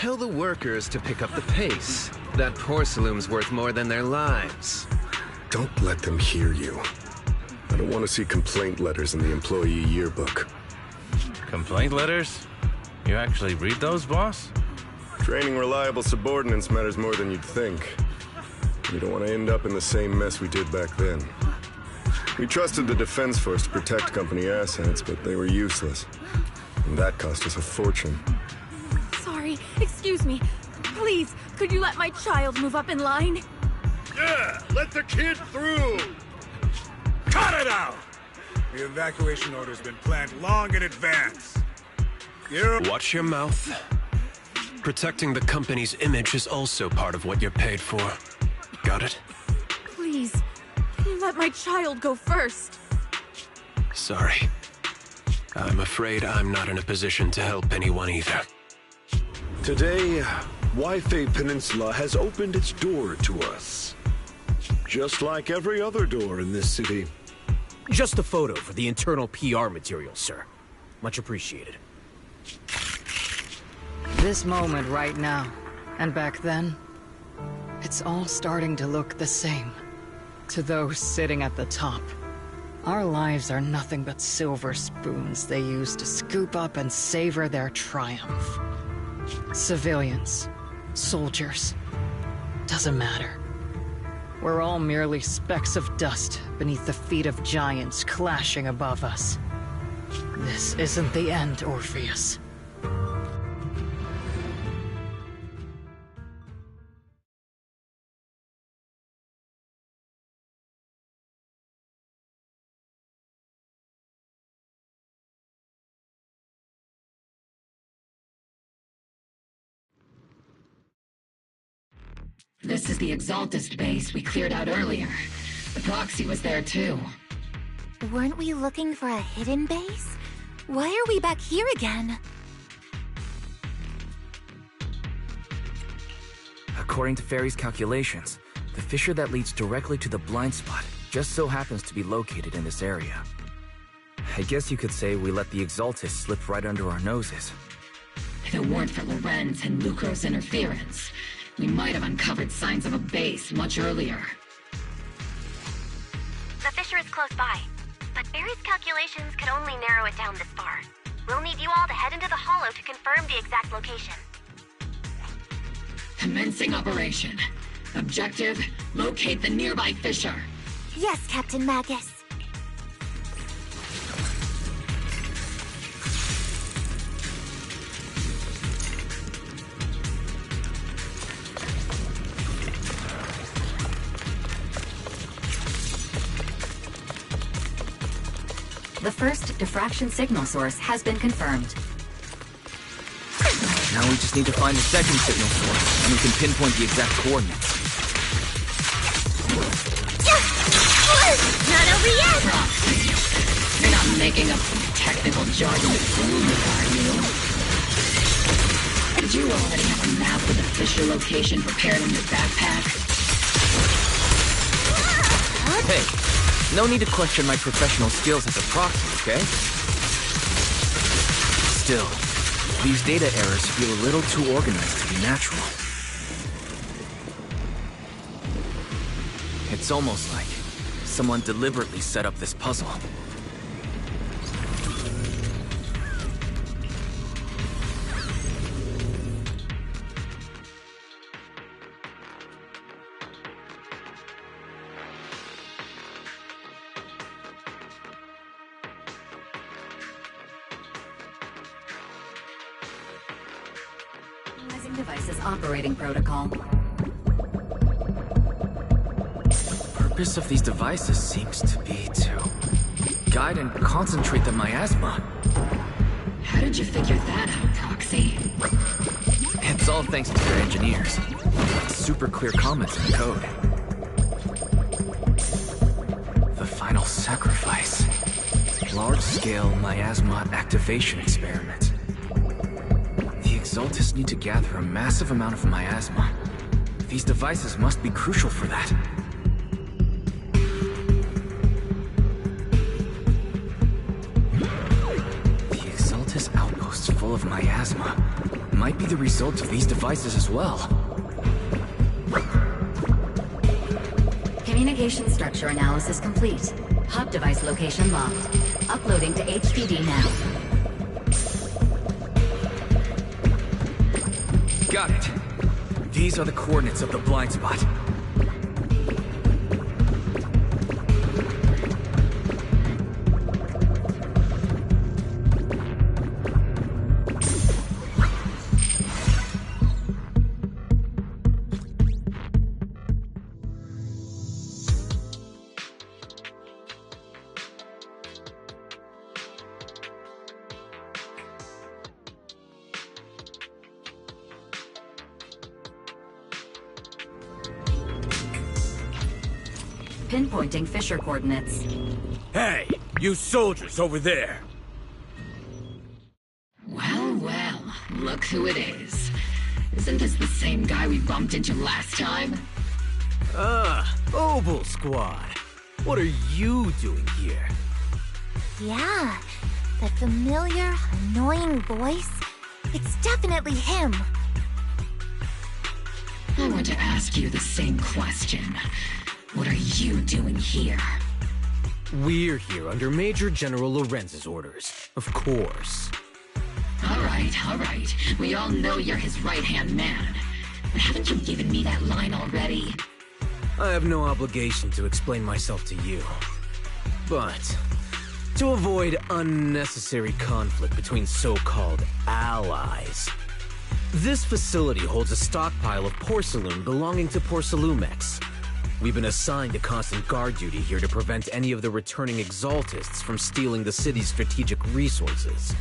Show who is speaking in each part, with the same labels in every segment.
Speaker 1: Tell the workers to pick up the pace. That porcelain's worth more than their lives.
Speaker 2: Don't let them hear you. I don't want to see complaint letters in the employee yearbook.
Speaker 3: Complaint letters? You actually read those, boss?
Speaker 2: Training reliable subordinates matters more than you'd think. We don't want to end up in the same mess we did back then. We trusted the Defense Force to protect company assets, but they were useless. And that cost us a fortune.
Speaker 4: Sorry, excuse me. Please, could you let my child move up in line?
Speaker 5: Yeah, let the kid through!
Speaker 6: Cut it out! The evacuation order's been planned long in advance.
Speaker 7: Watch your mouth. Protecting the company's image is also part of what you're paid for. Got it?
Speaker 4: Please, can you let my child go first?
Speaker 7: Sorry. I'm afraid I'm not in a position to help anyone either.
Speaker 5: Today, Wi-Fi Peninsula has opened its door to us. Just like every other door in this city.
Speaker 8: Just a photo for the internal PR material, sir. Much appreciated.
Speaker 9: This moment right now, and back then, it's all starting to look the same. To those sitting at the top, our lives are nothing but silver spoons they use to scoop up and savor their triumph. Civilians, soldiers, doesn't matter. We're all merely specks of dust beneath the feet of giants clashing above us. This isn't the end, Orpheus.
Speaker 10: This is the Exaltist base we cleared out earlier. The proxy was there too.
Speaker 4: Weren't we looking for a hidden base? Why are we back here again?
Speaker 11: According to Fairy's calculations, the fissure that leads directly to the blind spot just so happens to be located in this area. I guess you could say we let the Exaltist slip right under our noses.
Speaker 10: If it weren't for Lorenz and Lucro's interference, we might have uncovered signs of a base much earlier.
Speaker 12: The fissure is close by, but Barry's calculations could only narrow it down this far. We'll need you all to head into the hollow to confirm the exact location.
Speaker 10: Commencing operation. Objective, locate the nearby fissure.
Speaker 4: Yes, Captain Magus.
Speaker 10: The first diffraction signal source has been confirmed.
Speaker 11: Now we just need to find the second signal source, and we can pinpoint the exact coordinates.
Speaker 12: Not over yet!
Speaker 10: Roxy, you're not making up some technical jargon to fool me, are you? Did you already have a map with the Fisher location prepared in your backpack?
Speaker 11: Hey, no need to question my professional skills as a proxy, okay? Still, these data errors feel a little too organized to be natural. It's almost like someone deliberately set up this puzzle.
Speaker 10: Analyzing device's operating protocol.
Speaker 11: The purpose of these devices seems to be to guide and concentrate the miasma.
Speaker 10: How did you figure that out, Proxy?
Speaker 11: It's all thanks to your engineers. Super clear comments in the code. The final sacrifice. Large-scale miasma activation experiment. The Exaltists need to gather a massive amount of miasma. These devices must be crucial for that. The Exaltist outposts full of miasma might be the result of these devices as well.
Speaker 10: Communication structure analysis complete. Hub device location locked. Uploading to HDD now.
Speaker 11: Got it. These are the coordinates of the blind spot.
Speaker 10: Pinpointing Fisher coordinates.
Speaker 8: Hey, you soldiers over there!
Speaker 10: Well, well, look who it is. Isn't this the same guy we bumped into last time?
Speaker 8: Obel Squad. What are you doing here?
Speaker 12: Yeah, that familiar, annoying voice. It's definitely him.
Speaker 10: I want to ask you the same question. What are you doing here?
Speaker 8: We're here under Major General Lorenz's orders, of course.
Speaker 10: All right. We all know you're his right-hand man. But haven't you given me that line already?
Speaker 8: I have no obligation to explain myself to you. But, to avoid unnecessary conflict between so-called allies, this facility holds a stockpile of porcelain belonging to Porcelumex. We've been assigned to constant guard duty here to prevent any of the returning Exaltists from stealing the city's strategic resources.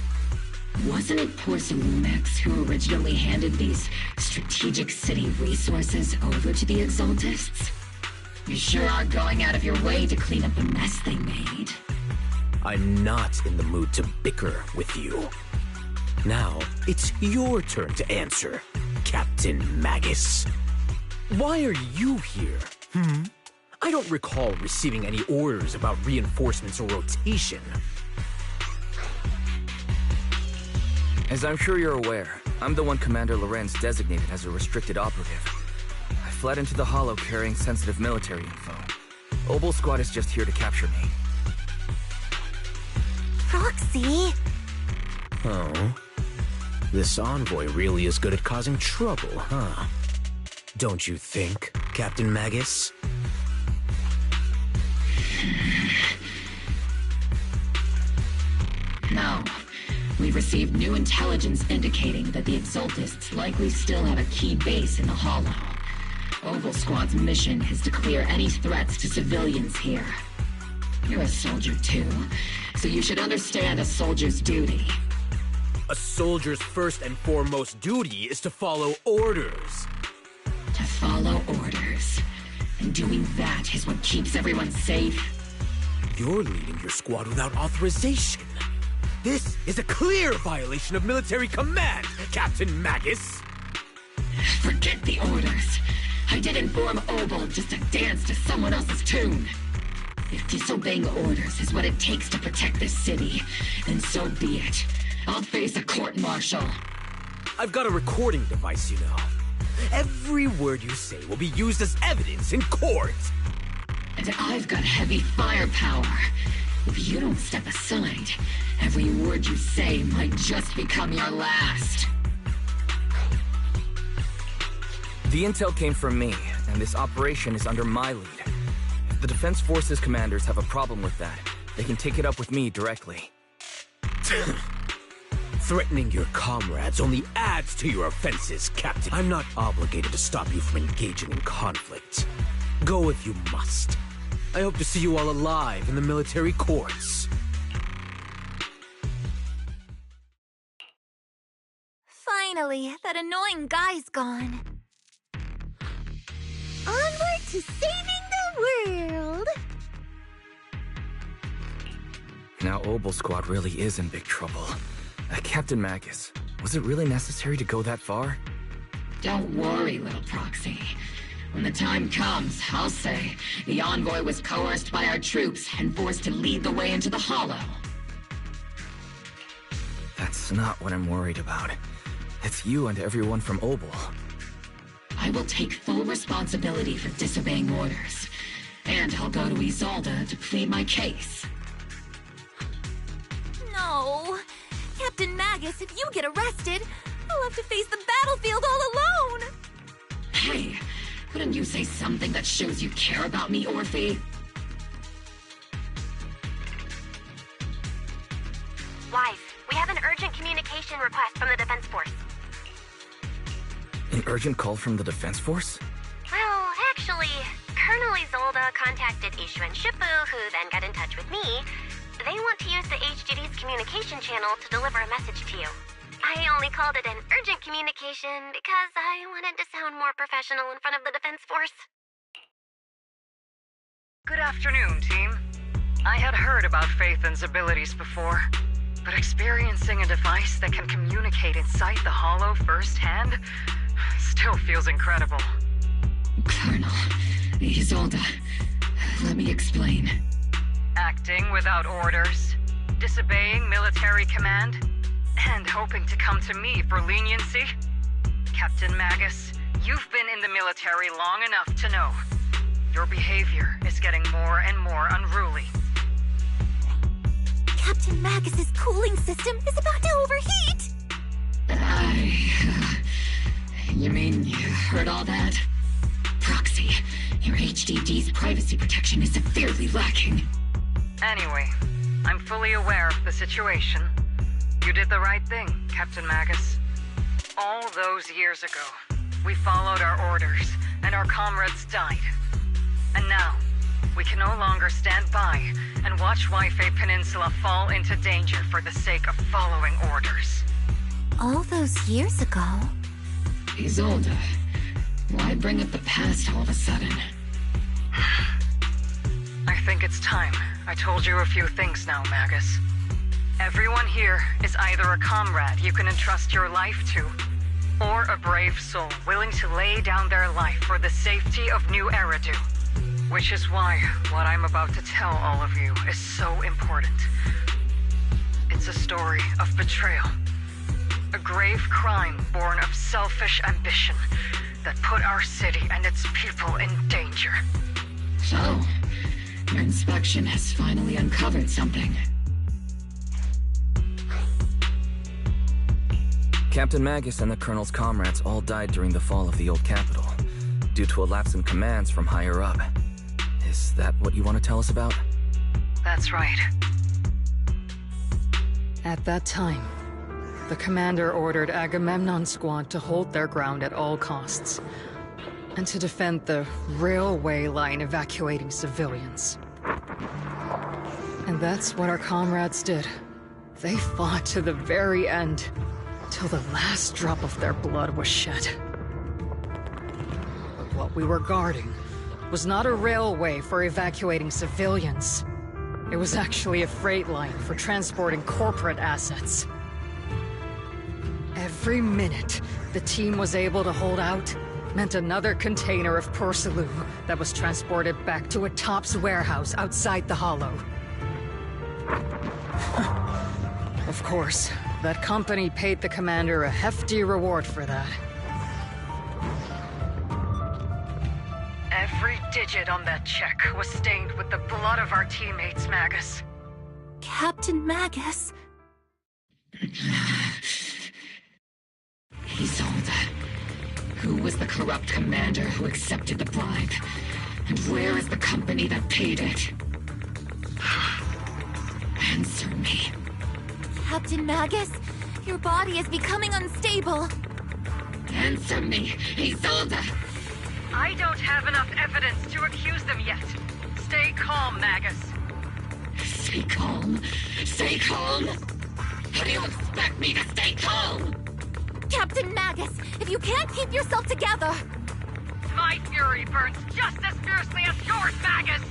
Speaker 10: Wasn't it Porcelumex who originally handed these strategic city resources over to the Exaltists? You sure are going out of your way to clean up the mess they made.
Speaker 8: I'm not in the mood to bicker with you. Now, it's your turn to answer, Captain Magus. Why are you here? I don't recall receiving any orders about reinforcements or rotation.
Speaker 11: As I'm sure you're aware, I'm the one Commander Lorenz designated as a restricted operative. I fled into the Hollow carrying sensitive military info. Obel Squad is just here to capture me.
Speaker 12: Proxy?
Speaker 8: Oh? This envoy really is good at causing trouble, huh? Don't you think, Captain Magus?
Speaker 10: No. We've received new intelligence indicating that the Exaltists likely still have a key base in the Hollow. Obel Squad's mission is to clear any threats to civilians here. You're a soldier too, so you should understand a soldier's duty.
Speaker 8: A soldier's first and foremost duty is to follow orders.
Speaker 10: To follow orders. And doing that is what keeps everyone safe.
Speaker 8: You're leading your squad without authorization. This is a clear violation of military command, Captain Magus.
Speaker 10: Forget the orders. I didn't form Obel just to dance to someone else's tune. If disobeying orders is what it takes to protect this city, then so be it. I'll face a court-martial.
Speaker 8: I've got a recording device, you know. Every word you say will be used as evidence in court.
Speaker 10: And I've got heavy firepower. If you don't step aside, every word you say might just become your last.
Speaker 11: The intel came from me, and this operation is under my lead. If the Defense Forces commanders have a problem with that, they can take it up with me directly.
Speaker 8: Threatening your comrades only adds to your offenses, Captain. I'm not obligated to stop you from engaging in conflict. Go if you must. I hope to see you all alive in the military courts.
Speaker 4: Finally, that annoying guy's gone. Onward to saving the world!
Speaker 11: Now Obel Squad really is in big trouble. Captain Magus, was it really necessary to go that far?
Speaker 10: Don't worry, little proxy. When the time comes, I'll say the envoy was coerced by our troops and forced to lead the way into the Hollow.
Speaker 11: That's not what I'm worried about. It's you and everyone from Obel.
Speaker 10: I will take full responsibility for disobeying orders. And I'll go to Isolde to plead my case.
Speaker 4: No. Captain Magus, if you get arrested, I'll have to face the battlefield all alone!
Speaker 10: Hey, couldn't you say something that shows you care about me, Orphe?
Speaker 12: Wise, we have an urgent communication request from the Defense Force.
Speaker 11: An urgent call from the Defense Force?
Speaker 12: Well, actually, Colonel Isolde contacted Ishu and Shippu, who then got in touch with me. They want to use the HGD's communication channel to deliver a message to you. I only called it an urgent communication because I wanted to sound more professional in front of the Defense Force.
Speaker 9: Good afternoon, team. I had heard about Phaethon's abilities before, but experiencing a device that can communicate inside the Hollow firsthand still feels incredible.
Speaker 10: Colonel, Isolde, let me explain.
Speaker 9: Acting without orders, disobeying military command, and hoping to come to me for leniency? Captain Magus, you've been in the military long enough to know. Your behavior is getting more and more unruly.
Speaker 4: Captain Magus's cooling system is about to overheat!
Speaker 10: You mean you heard all that? Proxy, your HDD's privacy protection is severely lacking.
Speaker 9: Anyway, I'm fully aware of the situation. You did the right thing, Captain Magus. All those years ago, we followed our orders, and our comrades died. And now, we can no longer stand by and watch Waifei Peninsula fall into danger for the sake of following orders.
Speaker 4: All those years ago?
Speaker 10: Isolde, why bring up the past all of a sudden?
Speaker 9: I think it's time I told you a few things now, Magus. Everyone here is either a comrade you can entrust your life to, or a brave soul willing to lay down their life for the safety of New Eridu. Which is why what I'm about to tell all of you is so important. It's a story of betrayal. A grave crime born of selfish ambition that put our city and its people in danger.
Speaker 10: So, your inspection has finally uncovered something.
Speaker 11: Captain Magus and the Colonel's comrades all died during the fall of the old capital, due to a lapse in commands from higher up. Is that what you want to tell us about?
Speaker 9: That's right. At that time, the commander ordered Agamemnon's squad to hold their ground at all costs, and to defend the railway line evacuating civilians. And that's what our comrades did. They fought to the very end, till the last drop of their blood was shed. But what we were guarding was not a railway for evacuating civilians. It was actually a freight line for transporting corporate assets. Every minute the team was able to hold out meant another container of porcelain that was transported back to a Topps warehouse outside the Hollow. Of course, that company paid the commander a hefty reward for that. Every digit on that check was stained with the blood of our teammates, Magus.
Speaker 4: Captain Magus?
Speaker 10: Isolde. Who was the corrupt commander who accepted the bribe? And where is the company that paid it? Answer me.
Speaker 4: Captain Magus, your body is becoming unstable.
Speaker 10: Answer me, Isolde!
Speaker 9: I don't have enough evidence to accuse them yet. Stay calm, Magus.
Speaker 10: Stay calm? Stay calm? How do you expect me to stay calm?
Speaker 4: Captain Magus, if you can't keep yourself together...
Speaker 9: My fury burns just as fiercely as yours, Magus!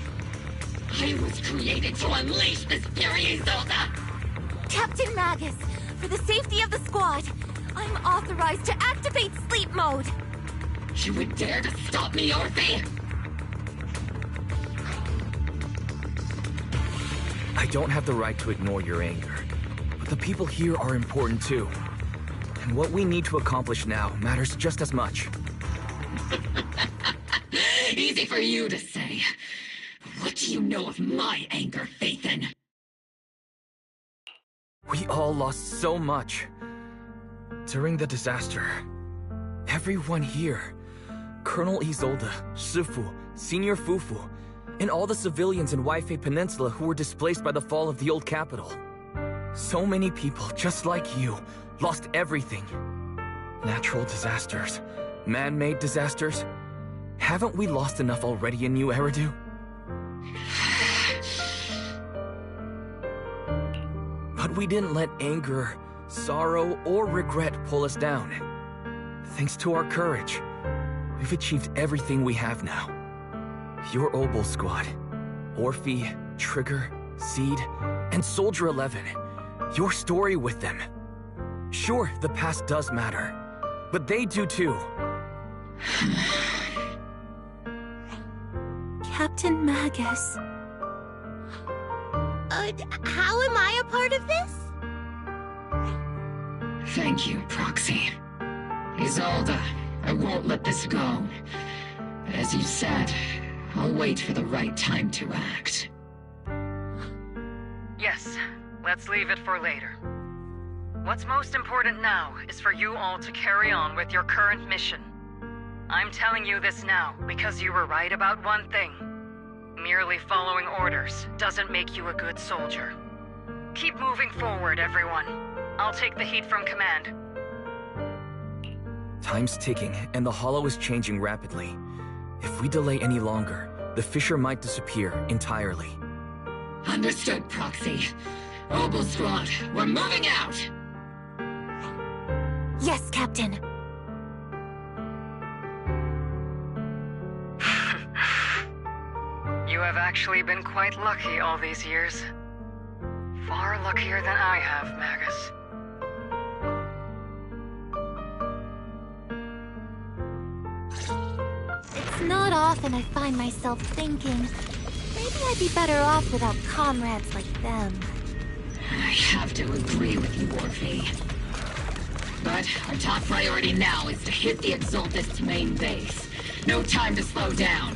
Speaker 10: I was created to unleash this fury, Isolde!
Speaker 4: Captain Magus, for the safety of the squad, I'm authorized to activate sleep mode.
Speaker 10: You would dare to stop me, Orphe?
Speaker 11: I don't have the right to ignore your anger, but the people here are important too. And what we need to accomplish now matters just as much.
Speaker 10: Easy for you to say. What do you know of my anger, Phaethon?
Speaker 11: We all lost so much. During the disaster, everyone here, Colonel Isolde, Shifu, Senior Fufu, and all the civilians in Waifei Peninsula who were displaced by the fall of the old capital. So many people, just like you, lost everything. Natural disasters, man-made disasters. Haven't we lost enough already in New Eridu? But we didn't let anger, sorrow, or regret pull us down. Thanks to our courage, we've achieved everything we have now. Your Obol squad, Orphe, Trigger, Seed, and Soldier 11. Your story with them. Sure, the past does matter, but they do too.
Speaker 4: Captain Magus. How am I a part of this?
Speaker 10: Thank you, Proxy. Isolde, I won't let this go. But as you said, I'll wait for the right time to act.
Speaker 9: Yes, let's leave it for later. What's most important now is for you all to carry on with your current mission. I'm telling you this now because you were right about one thing. Merely following orders doesn't make you a good soldier. Keep moving forward, everyone. I'll take the heat from command.
Speaker 11: Time's ticking, and the Hollow is changing rapidly. If we delay any longer, the Fissure might disappear entirely.
Speaker 10: Understood, Proxy. Obol Squad, we're moving out!
Speaker 4: Yes, Captain.
Speaker 9: You have actually been quite lucky all these years. Far luckier than I have, Magus.
Speaker 4: It's not often I find myself thinking, maybe I'd be better off without comrades like them.
Speaker 10: I have to agree with you, Orphe. But our top priority now is to hit the Exaltist's main base. No time to slow down.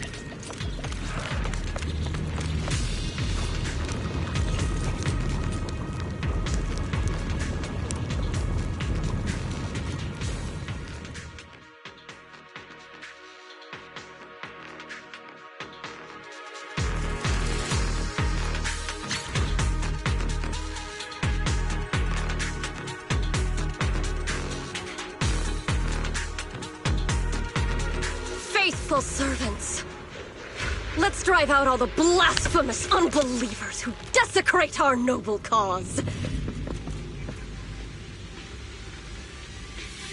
Speaker 4: Faithful servants.
Speaker 13: Let's drive out all the blasphemous unbelievers who desecrate our noble cause.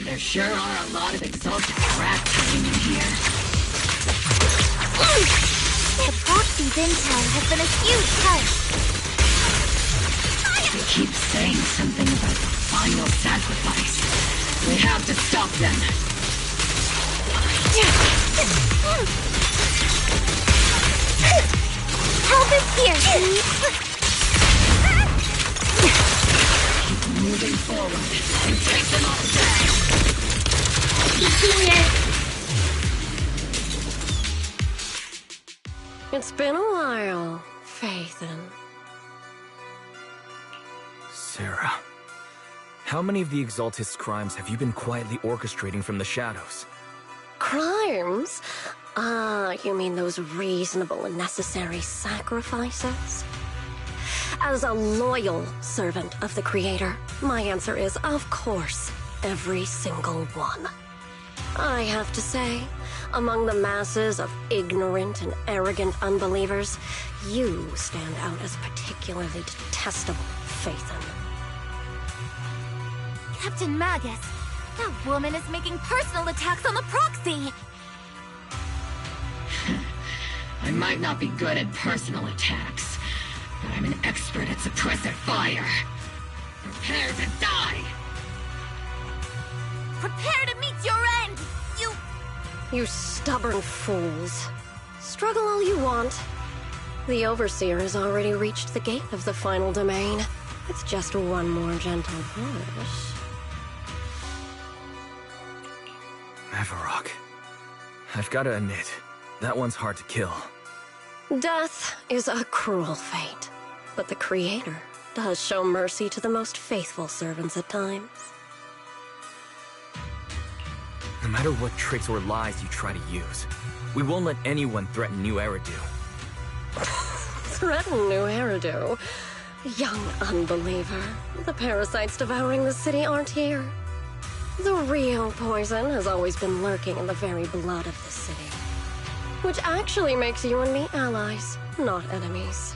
Speaker 10: There sure are a lot of exalted crap coming in here.
Speaker 4: The proxy's intel has been a huge help.
Speaker 10: They keep saying something about the final sacrifice. We have to stop them.
Speaker 4: Help is here, please.
Speaker 10: Keep moving forward and take them all down.
Speaker 13: It's been a while, Faithin.
Speaker 11: Sarah, how many of the Exaltist's crimes have you been quietly orchestrating from the shadows?
Speaker 13: Crimes? Ah, you mean those reasonable and necessary sacrifices? As a loyal servant of the Creator, my answer is, of course, every single one. I have to say, among the masses of ignorant and arrogant unbelievers, you stand out as particularly detestable, Faithin.
Speaker 4: Captain Magus, that woman is making personal attacks on the proxy.
Speaker 10: I might not be good at personal attacks, but I'm an expert at suppressive fire. Prepare to die!
Speaker 4: Prepare to meet your end,
Speaker 13: You stubborn fools. Struggle all you want. The Overseer has already reached the gate of the final domain. It's just one more gentle push.
Speaker 11: Mavarok. I've gotta admit, that one's hard to kill.
Speaker 13: Death is a cruel fate, but the Creator does show mercy to the most faithful servants at times.
Speaker 11: No matter what tricks or lies you try to use, we won't let anyone threaten New Eridu.
Speaker 13: Threaten New Eridu? Young unbeliever. The parasites devouring the city aren't here. The real poison has always been lurking in the very blood of the city. Which actually makes you and me allies, not enemies.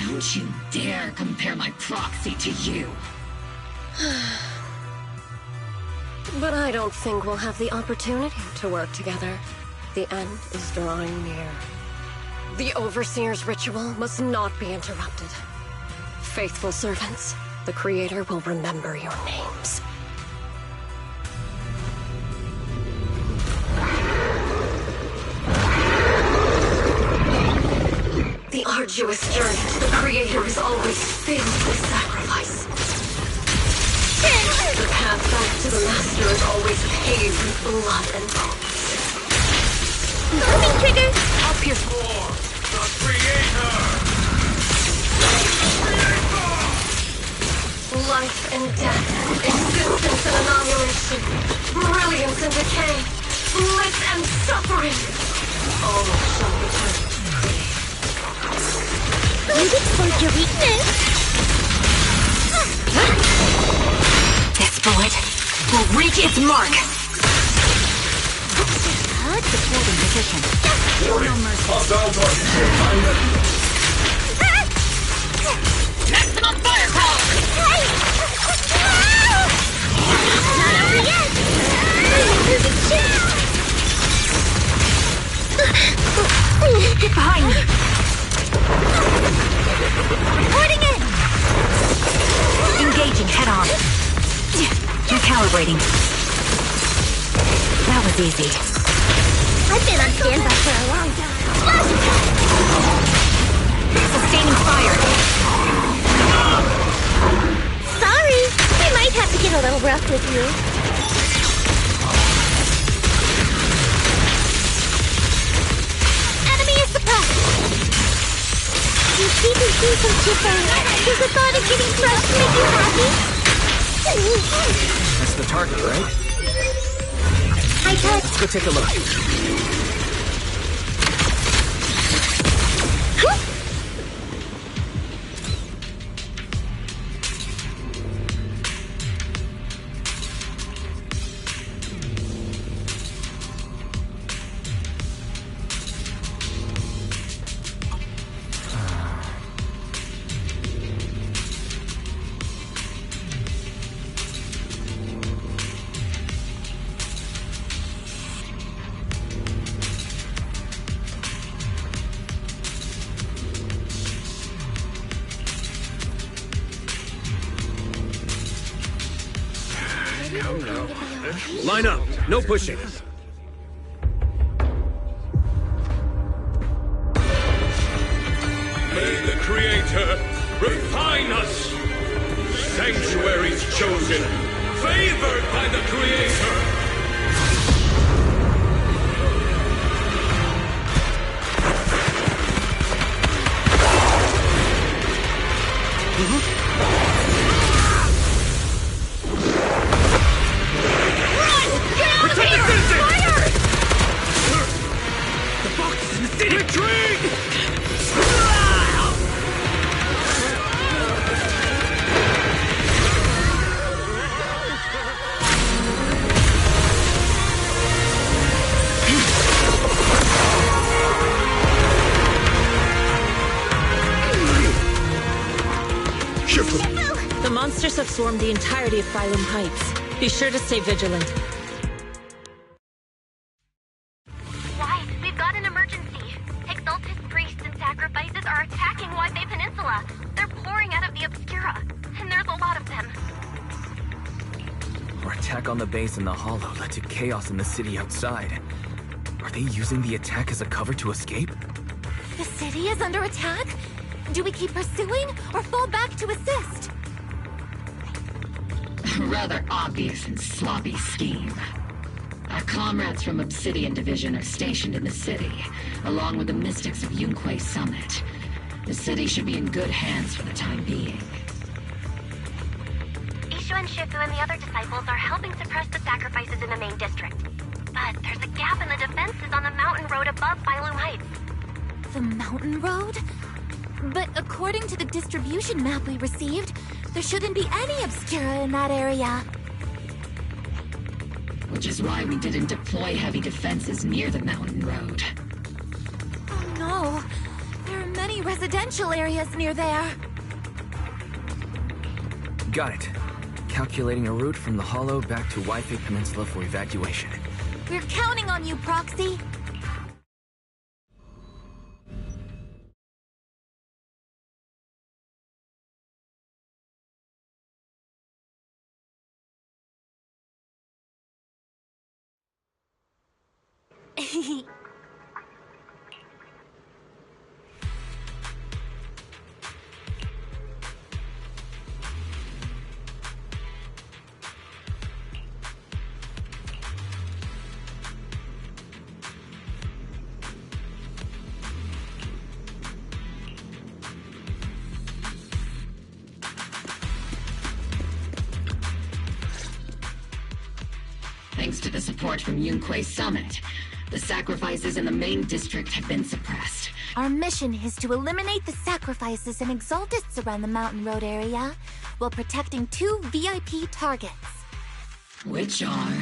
Speaker 10: Don't you dare compare my proxy to you!
Speaker 13: But I don't think we'll have the opportunity to work together. The end is drawing near. The Overseer's ritual must not be interrupted. Faithful servants, the Creator will remember your names. The arduous journey to the Creator is always filled with sacrifice. The path back to the Master is always paved with blood and bones.
Speaker 4: Moving trigger!
Speaker 13: I'll pierce
Speaker 6: The Creator!
Speaker 13: life and death, existence and annihilation, brilliance and decay, bliss and suffering. All shall return.
Speaker 4: Don't exploit your weakness!
Speaker 13: This bullet will reach its mark.
Speaker 4: Hug the holding position.
Speaker 5: Warning! Hostile target.
Speaker 10: Maximum firepower!
Speaker 4: Not over yet!
Speaker 13: Get behind me!
Speaker 4: Reporting in!
Speaker 13: Engaging head on. Recalibrating. That was easy.
Speaker 4: I've been on standby for a long time.
Speaker 13: Sustaining fire.
Speaker 4: Sorry, I might have to get a little rough with you. Enemy is suppressed. You seem to see some chipper. Does the thought of getting crushed make you happy?
Speaker 11: That's the target, right?
Speaker 4: I touched.
Speaker 11: Let's go take a look.
Speaker 8: Line up. No pushing.
Speaker 14: May the Creator refine us! Sanctuaries chosen, favored by the Creator!
Speaker 15: The monsters have swarmed the entirety of Phylum Heights. Be sure to stay vigilant.
Speaker 12: Why? We've got an emergency. Exalted priests and sacrifices are attacking Wi-Fi Peninsula. They're pouring out of the Obscura, and there's a lot of them.
Speaker 11: Our attack on the base in the Hollow led to chaos in the city outside. Are they using the attack as a cover to escape?
Speaker 4: The city is under attack? Do we keep pursuing or fall back to assist?
Speaker 10: Rather obvious and sloppy scheme. Our comrades from Obsidian Division are stationed in the city, along with the mystics of Yunquay Summit. The city should be in good hands for the time being.
Speaker 12: Ishu and Shifu and the other disciples are helping suppress the sacrifices in the main district. But there's a gap in the defenses on the mountain road above Phylum Heights.
Speaker 4: The mountain road? But according to the distribution map we received, there shouldn't be any Obscura in that area.
Speaker 10: Which is why we didn't deploy heavy defenses near the mountain road.
Speaker 4: Oh no, there are many residential areas near there.
Speaker 11: Got it. Calculating a route from the Hollow back to Wi-Fi Peninsula for evacuation.
Speaker 4: We're counting on you, Proxy.
Speaker 10: Thanks to the support from Yunquay Summit, the sacrifices in the main district have been suppressed.
Speaker 4: Our mission is to eliminate the sacrifices and exaltists around the mountain road area, while protecting 2 VIP targets.
Speaker 10: Which are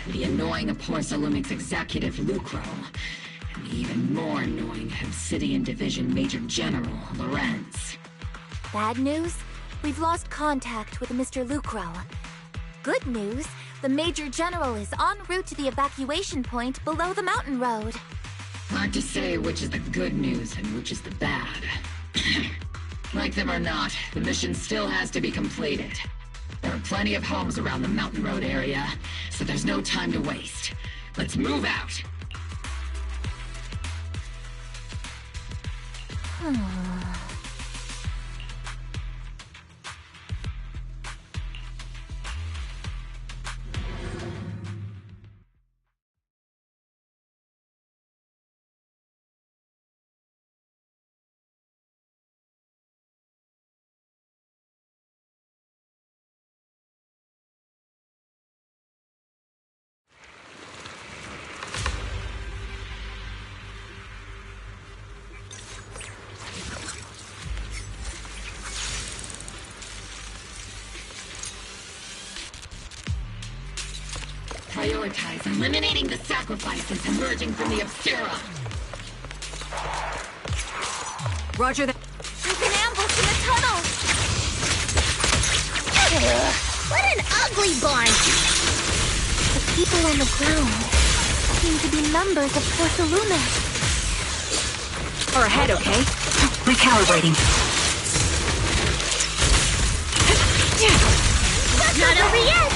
Speaker 10: the annoying Aporsalumix executive Lucro, and the even more annoying Obsidian Division Major General Lorenz.
Speaker 4: Bad news? We've lost contact with Mr. Lucro. Good news? The Major General is en route to the evacuation point below the mountain road.
Speaker 10: Hard to say which is the good news and which is the bad. Like them or not, the mission still has to be completed. There are plenty of homes around the mountain road area, so there's no time to waste. Let's move out! Prioritize eliminating the sacrifices emerging from the Obscura.
Speaker 4: Roger that. There's an ambush in the tunnel!
Speaker 13: What an ugly bunch!
Speaker 4: The people on the ground seem to be members of Porsalumis.
Speaker 15: Or ahead, okay?
Speaker 13: Recalibrating.
Speaker 4: Not over yet!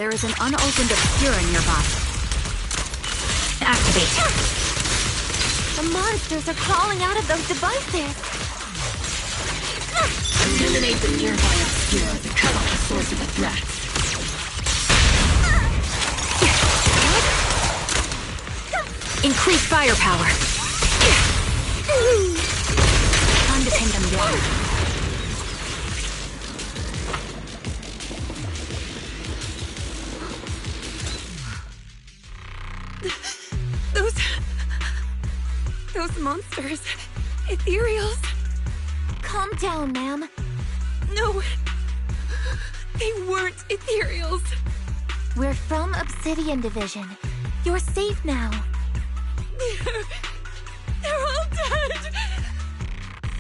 Speaker 16: there is an unopened obscura nearby. Activate.
Speaker 4: The monsters are crawling out of those devices.
Speaker 10: Eliminate the nearby obscura to cut off the source of the threats.
Speaker 16: Increase firepower. Time to pin them down.
Speaker 17: Those monsters. Ethereals.
Speaker 4: Calm down, ma'am.
Speaker 17: No. They weren't ethereals.
Speaker 4: We're from Obsidian Division. You're safe now.
Speaker 17: They're all dead.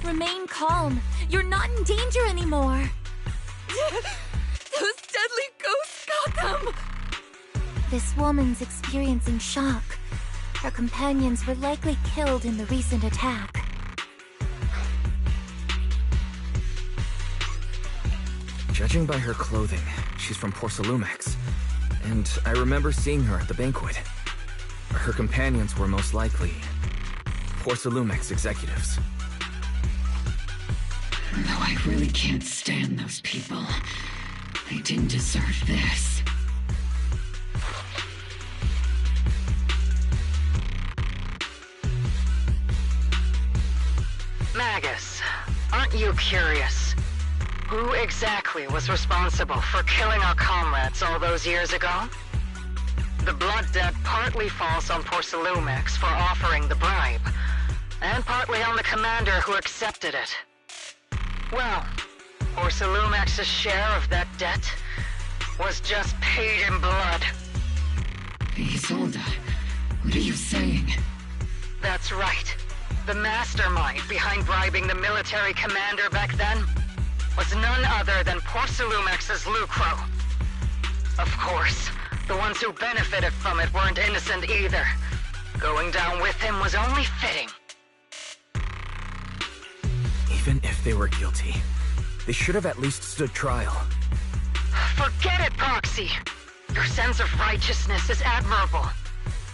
Speaker 4: Remain calm. You're not in danger anymore.
Speaker 17: Those deadly ghosts got them.
Speaker 4: This woman's experiencing shock. Her companions were likely killed in the recent attack.
Speaker 11: Judging by her clothing, she's from Porcelumex. And I remember seeing her at the banquet. Her companions were most likely Porcelumex executives.
Speaker 10: Though I really can't stand those people, they didn't deserve this.
Speaker 9: Magus, aren't you curious? Who exactly was responsible for killing our comrades all those years ago? The blood debt partly falls on Porcelumex for offering the bribe, and partly on the commander who accepted it. Well, Porcelumex's share of that debt was just paid in blood.
Speaker 10: Isolde, what are you saying?
Speaker 9: That's right. The mastermind behind bribing the military commander back then was none other than Porcelumex's Lucro. Of course, the ones who benefited from it weren't innocent either. Going down with him was only fitting.
Speaker 11: Even if they were guilty, they should have at least stood trial.
Speaker 9: Forget it, Proxy! Your sense of righteousness is admirable.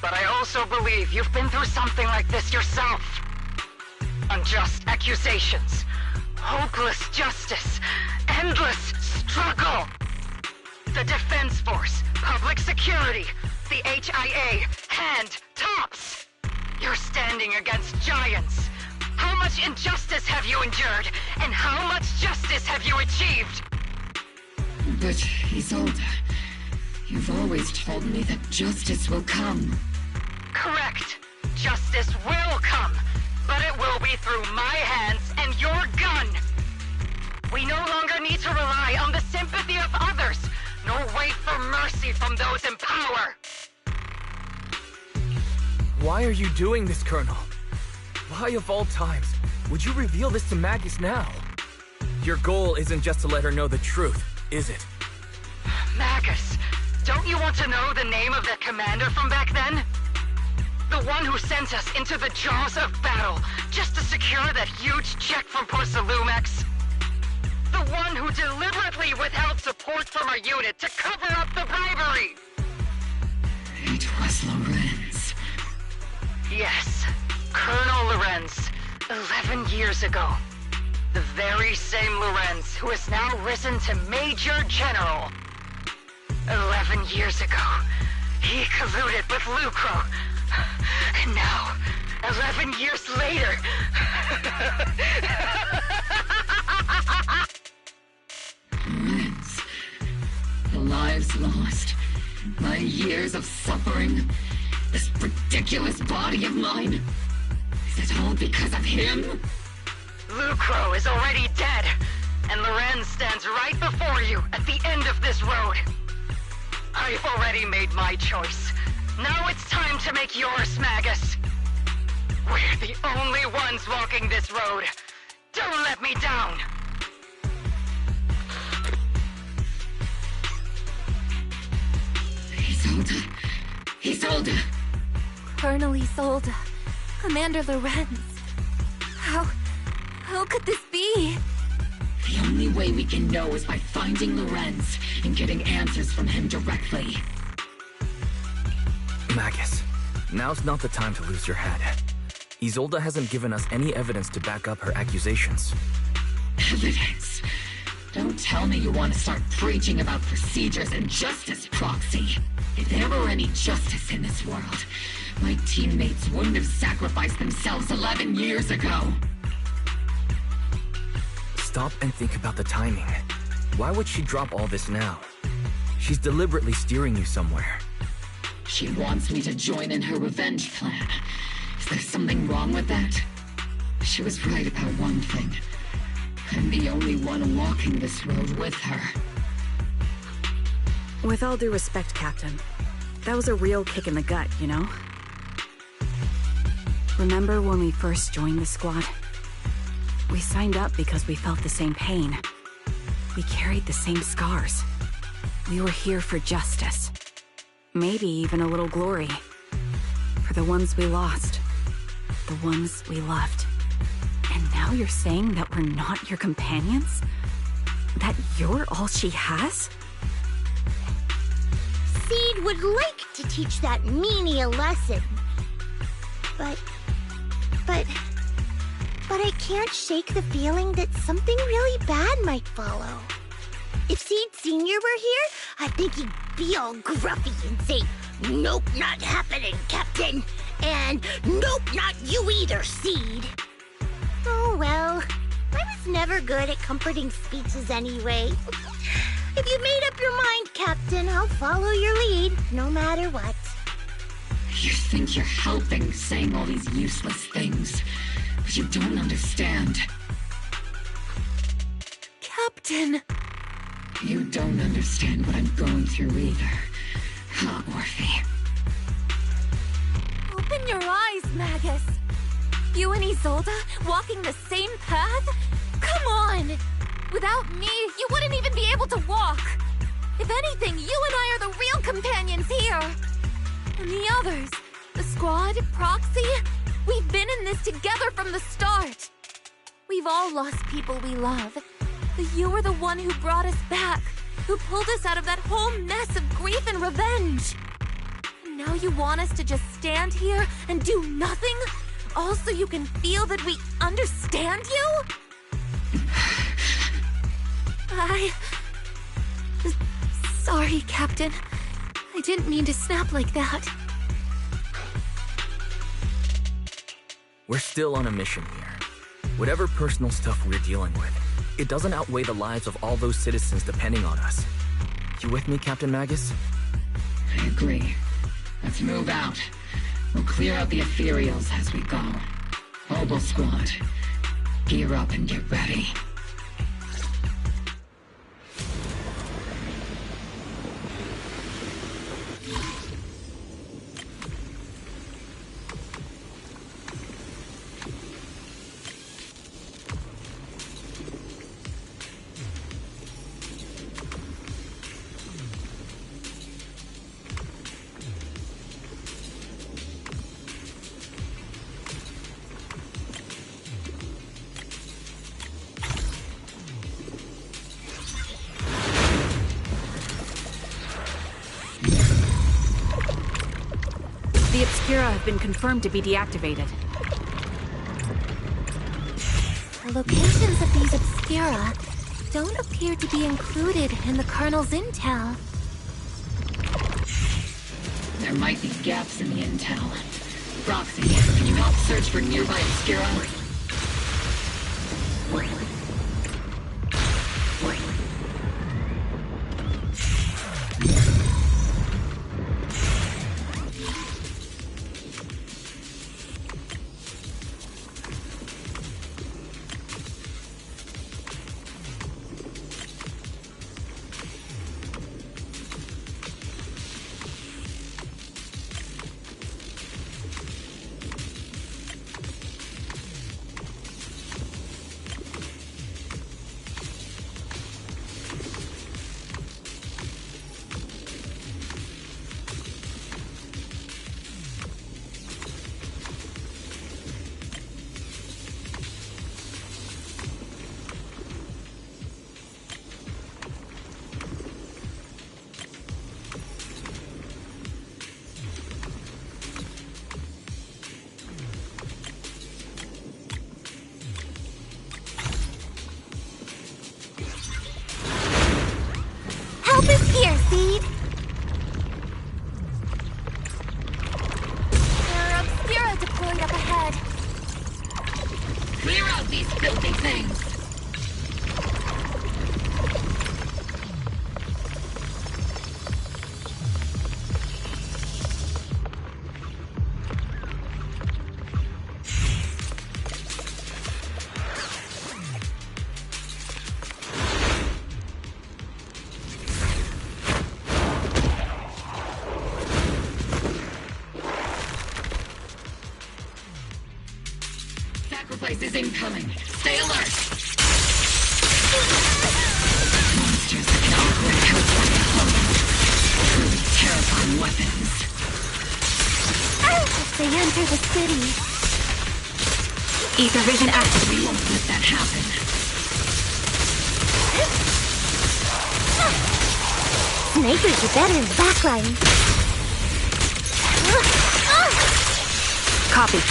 Speaker 9: But I also believe you've been through something like this yourself. Unjust accusations, hopeless justice, endless struggle. The Defense Force, public security, the HIA, and TOPS. You're standing against giants. How much injustice have you endured, and how much justice have you achieved?
Speaker 10: But, Isolde, you've always told me that justice will come.
Speaker 9: Correct. Justice will come, but it will be through my hands and your gun. We no longer need to rely on the sympathy of others, nor wait for mercy from those in power.
Speaker 11: Why are you doing this, Colonel? Why of all times would you reveal this to Magus now? Your goal isn't just to let her know the truth, is it?
Speaker 9: Magus, don't you want to know the name of that commander from back then? The one who sent us into the jaws of battle just to secure that huge check from Porcelumex? The one who deliberately withheld support from our unit to cover up the bribery?
Speaker 10: It was Lorenz.
Speaker 9: Yes, Colonel Lorenz, 11 years ago. The very same Lorenz who has now risen to Major General. 11 years ago, he colluded with Lucro. And now, 11 years later...
Speaker 10: Lorenz, the lives lost, my years of suffering, this ridiculous body of mine. Is it all because of him?
Speaker 9: Lucro is already dead, and Lorenz stands right before you at the end of this road. I've already made my choice. Now it's time to make yours, Magus. We're the only ones walking this road. Don't let me down.
Speaker 10: Isolde.
Speaker 4: Colonel Isolde. Commander Lorenz. How could this be?
Speaker 10: The only way we can know is by finding Lorenz and getting answers from him directly.
Speaker 11: Magus, now's not the time to lose your head. Isolde hasn't given us any evidence to back up her accusations.
Speaker 10: Evidence? Don't tell me you want to start preaching about procedures and justice, Proxy. If there were any justice in this world, my teammates wouldn't have sacrificed themselves 11 years ago.
Speaker 11: Stop and think about the timing. Why would she drop all this now? She's deliberately steering you somewhere.
Speaker 10: She wants me to join in her revenge plan. Is there something wrong with that? She was right about one thing. I'm the only one walking this road with her.
Speaker 16: With all due respect, Captain, that was a real kick in the gut, you know? Remember when we first joined the squad? We signed up because we felt the same pain. We carried the same scars. We were here for justice. Maybe even a little glory. For the ones we lost. The ones we loved. And now you're saying that we're not your companions? That you're all she has?
Speaker 18: Seed would like to teach that meanie a lesson. But I can't shake the feeling that something really bad might follow. If Seed Sr. were here, I think he'd be all gruffy and say, "Nope, not happening, Captain." And "Nope, not you either, Seed." Oh well, I was never good at comforting speeches anyway. If you made up your mind, Captain, I'll follow your lead, no matter what.
Speaker 10: You think you're helping saying all these useless things, but you don't understand.
Speaker 4: Captain!
Speaker 10: You don't understand what I'm going through either, huh, Orphe?
Speaker 4: Open your eyes, Magus! You and Isolde walking the same path? Come on! Without me, you wouldn't even be able to walk! If anything, you and I are the real companions here! And the others, the squad, Proxy, we've been in this together from the start! We've all lost people we love, but you were the one who brought us back, who pulled us out of that whole mess of grief and revenge! And now you want us to just stand here and do nothing? All so you can feel that we understand you? Sorry, Captain. I didn't mean to snap like that.
Speaker 11: We're still on a mission here. Whatever personal stuff we're dealing with, it doesn't outweigh the lives of all those citizens depending on us. You with me, Captain Magus?
Speaker 10: I agree. Let's move out. We'll clear out the ethereals as we go. Mobile squad, gear up and get ready.
Speaker 16: The Obscura have been confirmed to be deactivated.
Speaker 4: The locations of these Obscura don't appear to be included in the Colonel's intel.
Speaker 10: There might be gaps in the intel. Roxy, can you help search for nearby Obscura? Clear out these filthy things! Sacrifice is incoming. Stay alert! Monsters that can operate outside the home. Truly terrifying weapons.
Speaker 4: If they enter the city...
Speaker 10: Ether vision active. We won't let that happen.
Speaker 18: Snipers are better in the backline.
Speaker 16: Copy.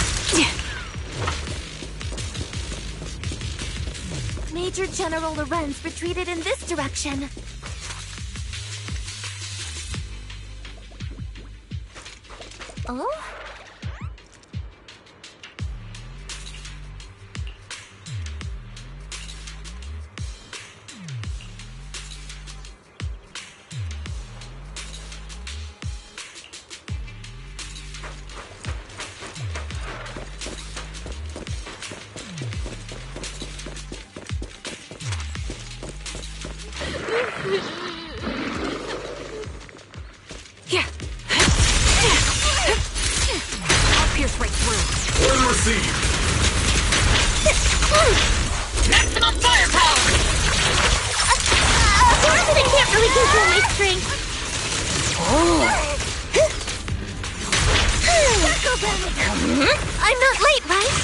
Speaker 4: Major General Lorenz retreated in this direction. Oh?
Speaker 16: Here. I'll pierce right through.
Speaker 14: Order received.
Speaker 10: Maximum firepower!
Speaker 18: I can't really control my strength.
Speaker 4: I'm not late, right?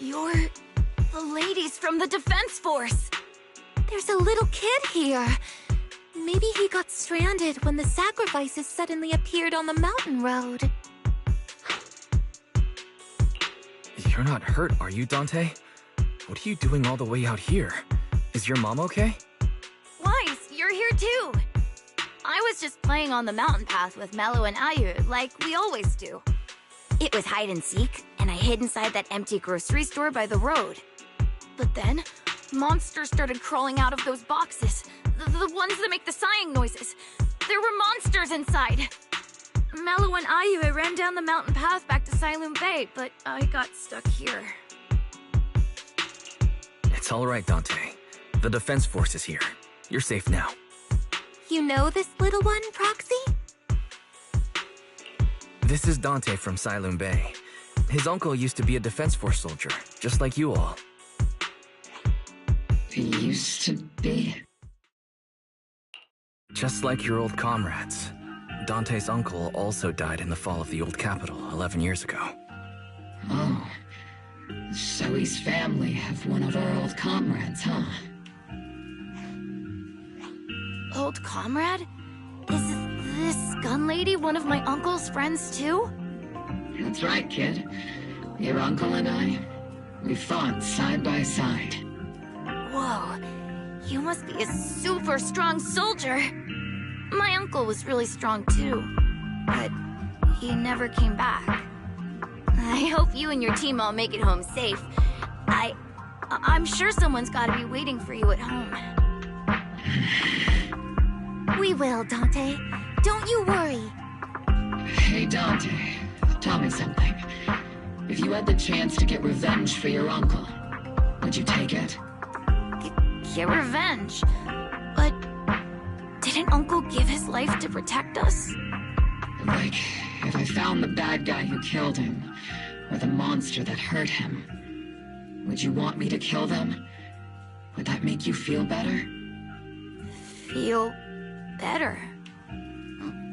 Speaker 4: You're the ladies from the Defense Force. There's a little kid here. Maybe he got stranded when the sacrifices suddenly appeared on the mountain road.
Speaker 11: You're not hurt, are you, Dante? What are you doing all the way out here? Is your mom okay?
Speaker 4: Weiss, you're here too. I was just playing on the mountain path with Mello and Ayu, like we always do. It was hide and seek, and I hid inside that empty grocery store by the road. But then, monsters started crawling out of those boxes. The ones that make the sighing noises. There were monsters inside. Mello and Ayu ran down the mountain path back to Silum Bay, but I got stuck here.
Speaker 11: It's all right, Dante. The Defense Force is here. You're safe now.
Speaker 4: You know this little one, Proxy?
Speaker 11: This is Dante from Silum Bay. His uncle used to be a Defense Force soldier, just like you all.
Speaker 10: He used to be.
Speaker 11: Just like your old comrades. Dante's uncle also died in the fall of the old capital 11 years ago.
Speaker 10: Oh. So his family have one of our old comrades, huh?
Speaker 4: Old comrade? Is this gun lady one of my uncle's friends too?
Speaker 10: That's right, kid. Your uncle and I, we fought side by side.
Speaker 4: Whoa, you must be a super strong soldier. My uncle was really strong too, but he never came back. I hope you and your team all make it home safe. I'm sure someone's gotta be waiting for you at home. We will, Dante. Don't you worry.
Speaker 10: Hey, Dante, tell me something. If you had the chance to get revenge for your uncle, would you take it?
Speaker 4: Get revenge? But didn't Uncle give his life to protect us?
Speaker 10: Like, if I found the bad guy who killed him, or the monster that hurt him, would you want me to kill them? Would that make you feel better?
Speaker 4: Feel better?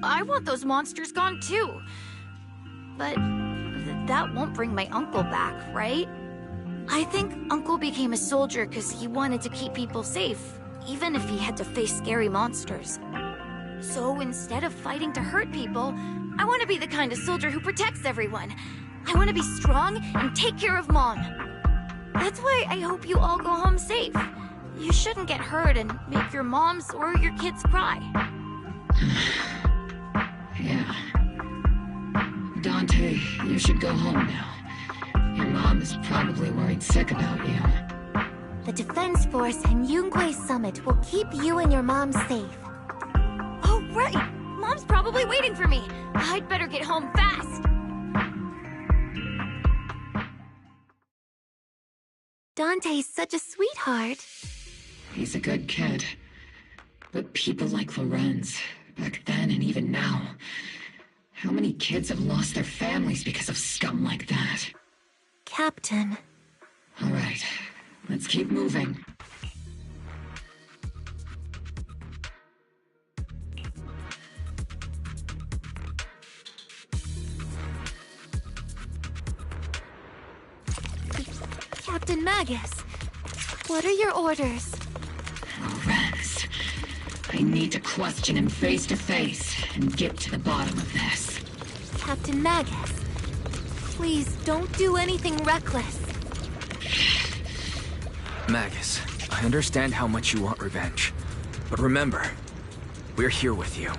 Speaker 4: I want those monsters gone too. But that won't bring my uncle back, right? I think Uncle became a soldier because he wanted to keep people safe, even if he had to face scary monsters. So instead of fighting to hurt people, I want to be the kind of soldier who protects everyone. I want to be strong and take care of Mom. That's why I hope you all go home safe. You shouldn't get hurt and make your moms or your kids cry.
Speaker 10: Yeah. Dante, you should go home now. Your mom is probably worried sick about you.
Speaker 4: The Defense Force and Yungue Summit will keep you and your mom safe. Oh, right! Mom's probably waiting for me. I'd better get home fast. Dante's such a sweetheart.
Speaker 10: He's a good kid. But people like Lorenz, back then and even now, how many kids have lost their families because of scum like that?
Speaker 4: Captain.
Speaker 10: All right, let's keep moving.
Speaker 4: Captain Magus, what are your orders?
Speaker 10: Lorenz, I need to question him face to face and get to the bottom of this.
Speaker 4: Captain Magus, please don't do anything reckless.
Speaker 11: Magus, I understand how much you want revenge. But remember, we're here with you.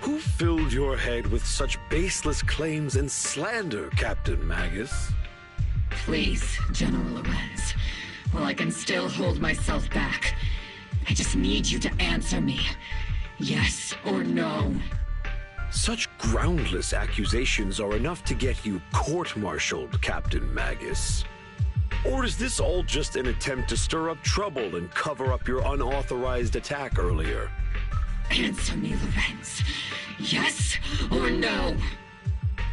Speaker 5: Who filled your head with such baseless claims and slander, Captain Magus?
Speaker 10: Please, General Lorenz. While I can still hold myself back, I just need you to answer me. Yes or no?
Speaker 5: Such groundless accusations are enough to get you court-martialed, Captain Magus. Or is this all just an attempt to stir up trouble and cover up your unauthorized attack earlier?
Speaker 10: Answer me, Lorenz. Yes or no?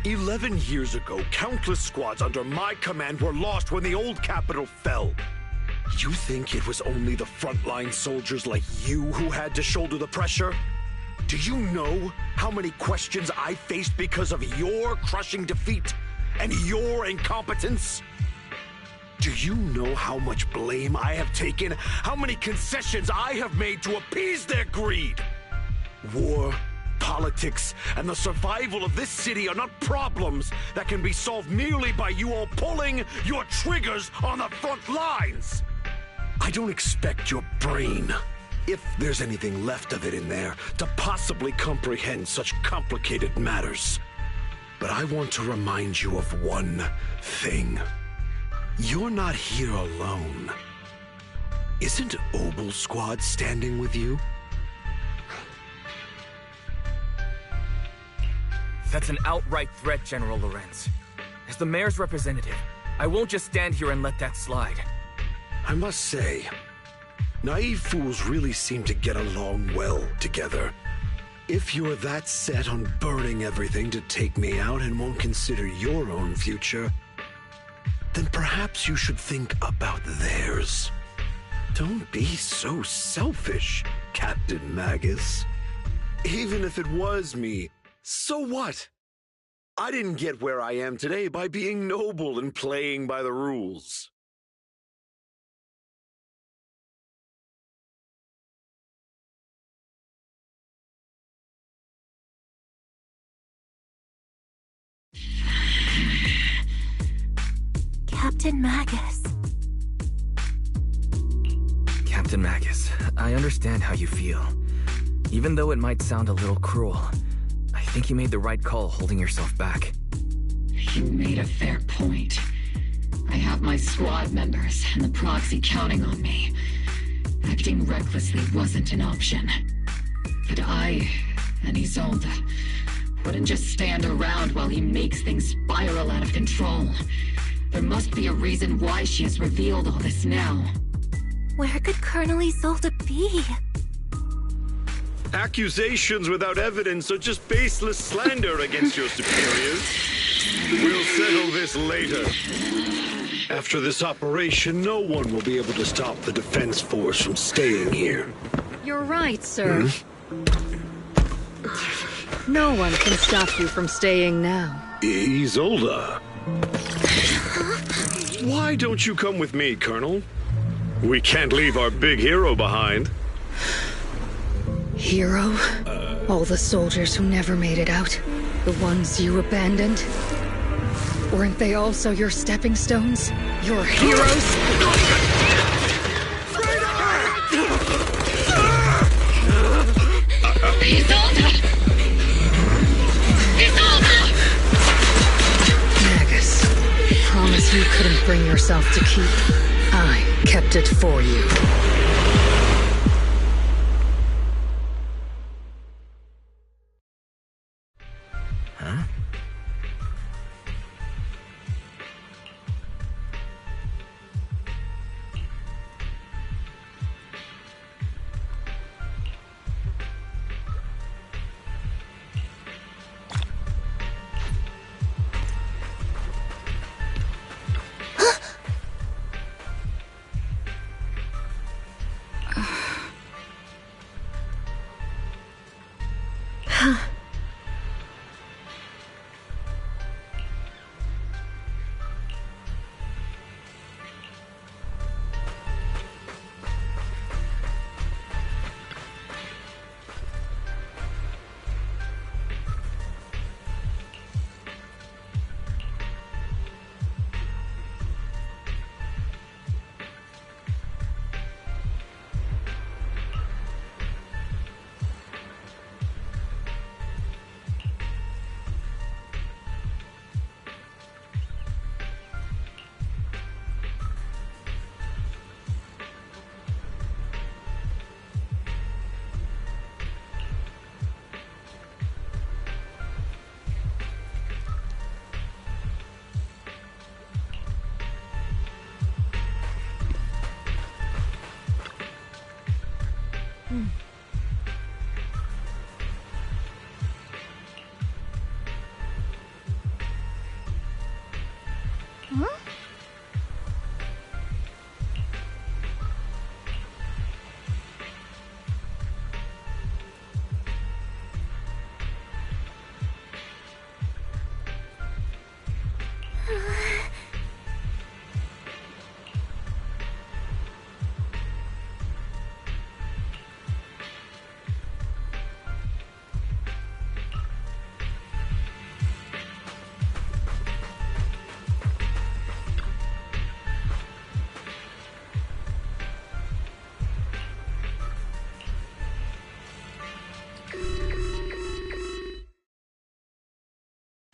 Speaker 5: 11 years ago, countless squads under my command were lost when the old capital fell. You think it was only the frontline soldiers like you who had to shoulder the pressure? Do you know how many questions I faced because of your crushing defeat and your incompetence? Do you know how much blame I have taken? How many concessions I have made to appease their greed? War, politics, and the survival of this city are not problems that can be solved merely by you all pulling your triggers on the front lines. I don't expect your brain, if there's anything left of it in there, to possibly comprehend such complicated matters. But I want to remind you of one thing. You're not here alone. Isn't Obel Squad standing with you?
Speaker 11: That's an outright threat, General Lorenz. As the mayor's representative, I won't just stand here and let that slide.
Speaker 5: I must say, naive fools really seem to get along well together. If you're that set on burning everything to take me out and won't consider your own future, then perhaps you should think about theirs. Don't be so selfish, Captain Magus. Even if it was me, so what? I didn't get where I am today by being noble and playing by the rules.
Speaker 4: Captain Magus.
Speaker 11: Captain Magus, I understand how you feel. Even though it might sound a little cruel, I think you made the right call holding yourself back.
Speaker 10: You made a fair point. I have my squad members and the proxy counting on me. Acting recklessly wasn't an option. But I and Isolde wouldn't just stand around while he makes things spiral out of control. There must be a reason why she has revealed all this now.
Speaker 4: Where could Colonel Isolde be?
Speaker 5: Accusations without evidence are just baseless slander against your superiors. We'll settle this later. After this operation, no one will be able to stop the defense force from staying here.
Speaker 9: You're right, sir. No one can stop you from staying now.
Speaker 5: Isolde. Why don't you come with me, Colonel? We can't leave our big hero behind.
Speaker 9: Hero? All the soldiers who never made it out? The ones you abandoned? Weren't they also your stepping stones? Your heroes?
Speaker 10: Isolde! Isolde!
Speaker 9: Magus, promise you couldn't bring yourself to keep. I kept it for you.
Speaker 11: Huh?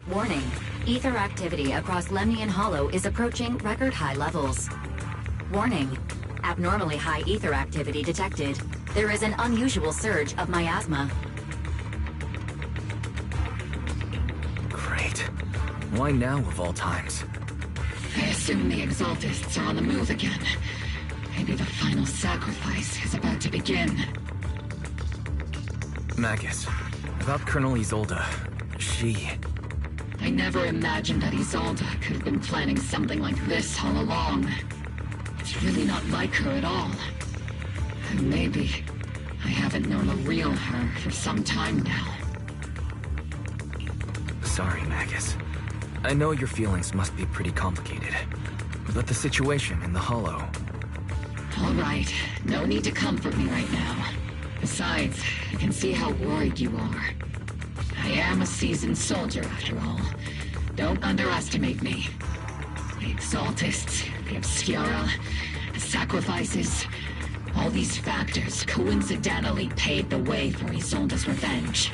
Speaker 19: Warning. Ether activity across Lemnian Hollow is approaching record high levels. Warning. Abnormally high ether activity detected. There is an unusual surge of miasma.
Speaker 11: Great. Why now of all times?
Speaker 10: I assume the Exaltists are on the move again. Maybe the final sacrifice is about to begin.
Speaker 11: Magus, about Colonel Isolde, she...
Speaker 10: I never imagined that Isolde could have been planning something like this all along. It's really not like her at all. And maybe I haven't known a real her for some time now.
Speaker 11: Sorry, Magus. I know your feelings must be pretty complicated. But the situation in the Hollow...
Speaker 10: All right, no need to comfort me right now. Besides, I can see how worried you are. I am a seasoned soldier, after all. Don't underestimate me. The Exaltists, the Obscura, the sacrifices... all these factors coincidentally paved the way for Isolde's revenge.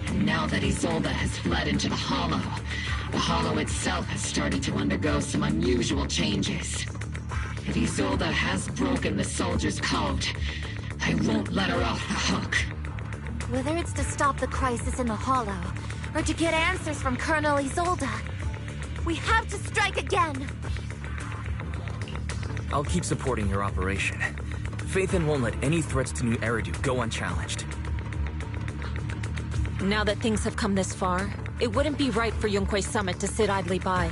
Speaker 10: And now that Isolde has fled into the Hollow itself has started to undergo some unusual changes. If Isolde has broken the soldier's code, I won't let her off the hook.
Speaker 4: Whether it's to stop the crisis in the Hollow, or to get answers from Colonel Isolde, We have to strike again!
Speaker 11: I'll keep supporting your operation. Phaethon won't let any threats to New Eridu go unchallenged.
Speaker 15: Now that things have come this far, it wouldn't be right for Yunquei Summit to sit idly by.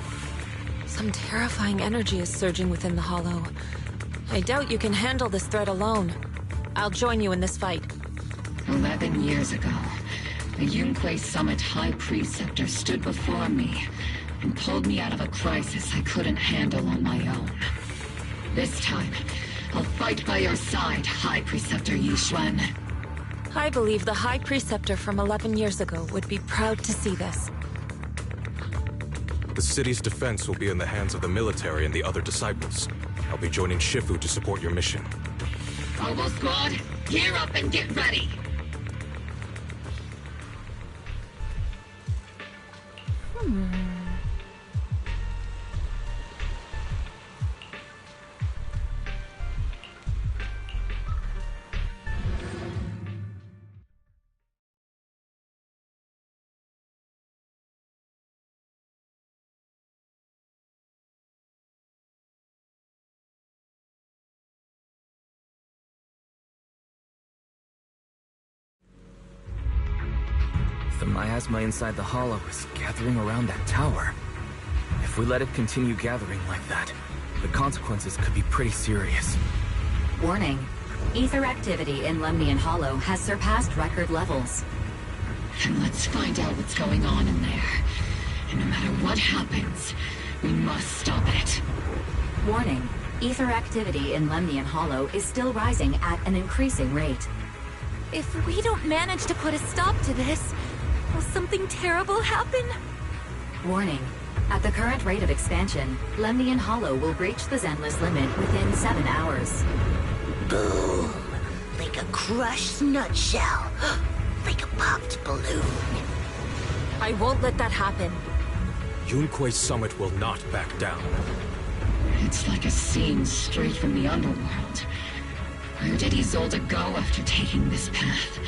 Speaker 15: Some terrifying energy is surging within the Hollow. I doubt you can handle this threat alone. I'll join you in this fight.
Speaker 10: 11 years ago, the Yunquei Summit High Preceptor stood before me and pulled me out of a crisis I couldn't handle on my own. This time, I'll fight by your side, High Preceptor Yixuan.
Speaker 15: I believe the High Preceptor from 11 years ago would be proud to see this.
Speaker 20: The city's defense will be in the hands of the military and the other disciples. I'll be joining Shifu to support your mission.
Speaker 10: Oboe Squad, gear up and get ready!
Speaker 11: The miasma inside the Hollow is gathering around that tower. If we let it continue gathering like that, the consequences could be pretty serious.
Speaker 19: Warning. Ether activity in Lemnian Hollow has surpassed record levels.
Speaker 10: And let's find out what's going on in there. And no matter what happens, we must stop it.
Speaker 19: Warning. Ether activity in Lemnian Hollow is still rising at an increasing rate.
Speaker 4: If we don't manage to put a stop to this, will something terrible happen?
Speaker 19: Warning. At the current rate of expansion, Lemnian Hollow will breach the Zenless limit within 7 hours.
Speaker 18: Boom! Like a crushed nutshell. Like a popped balloon.
Speaker 15: I won't let that happen.
Speaker 20: Yunquei Summit will not back down.
Speaker 10: It's like a scene straight from the underworld. Where did Isolde go after taking this path?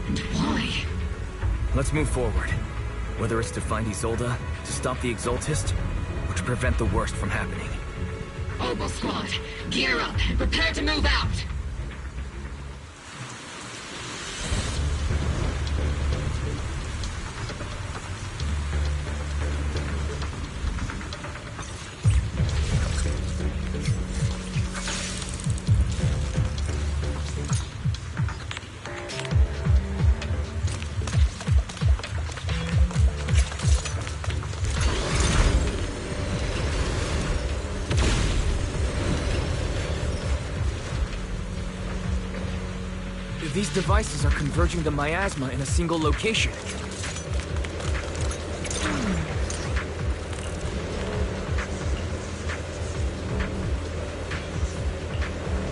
Speaker 10: And why?
Speaker 11: Let's move forward. Whether it's to find Isolde, to stop the Exaltist, or to prevent the worst from happening.
Speaker 10: Oboe Squad, gear up and prepare to move out!
Speaker 11: These devices are converging the miasma in a single location.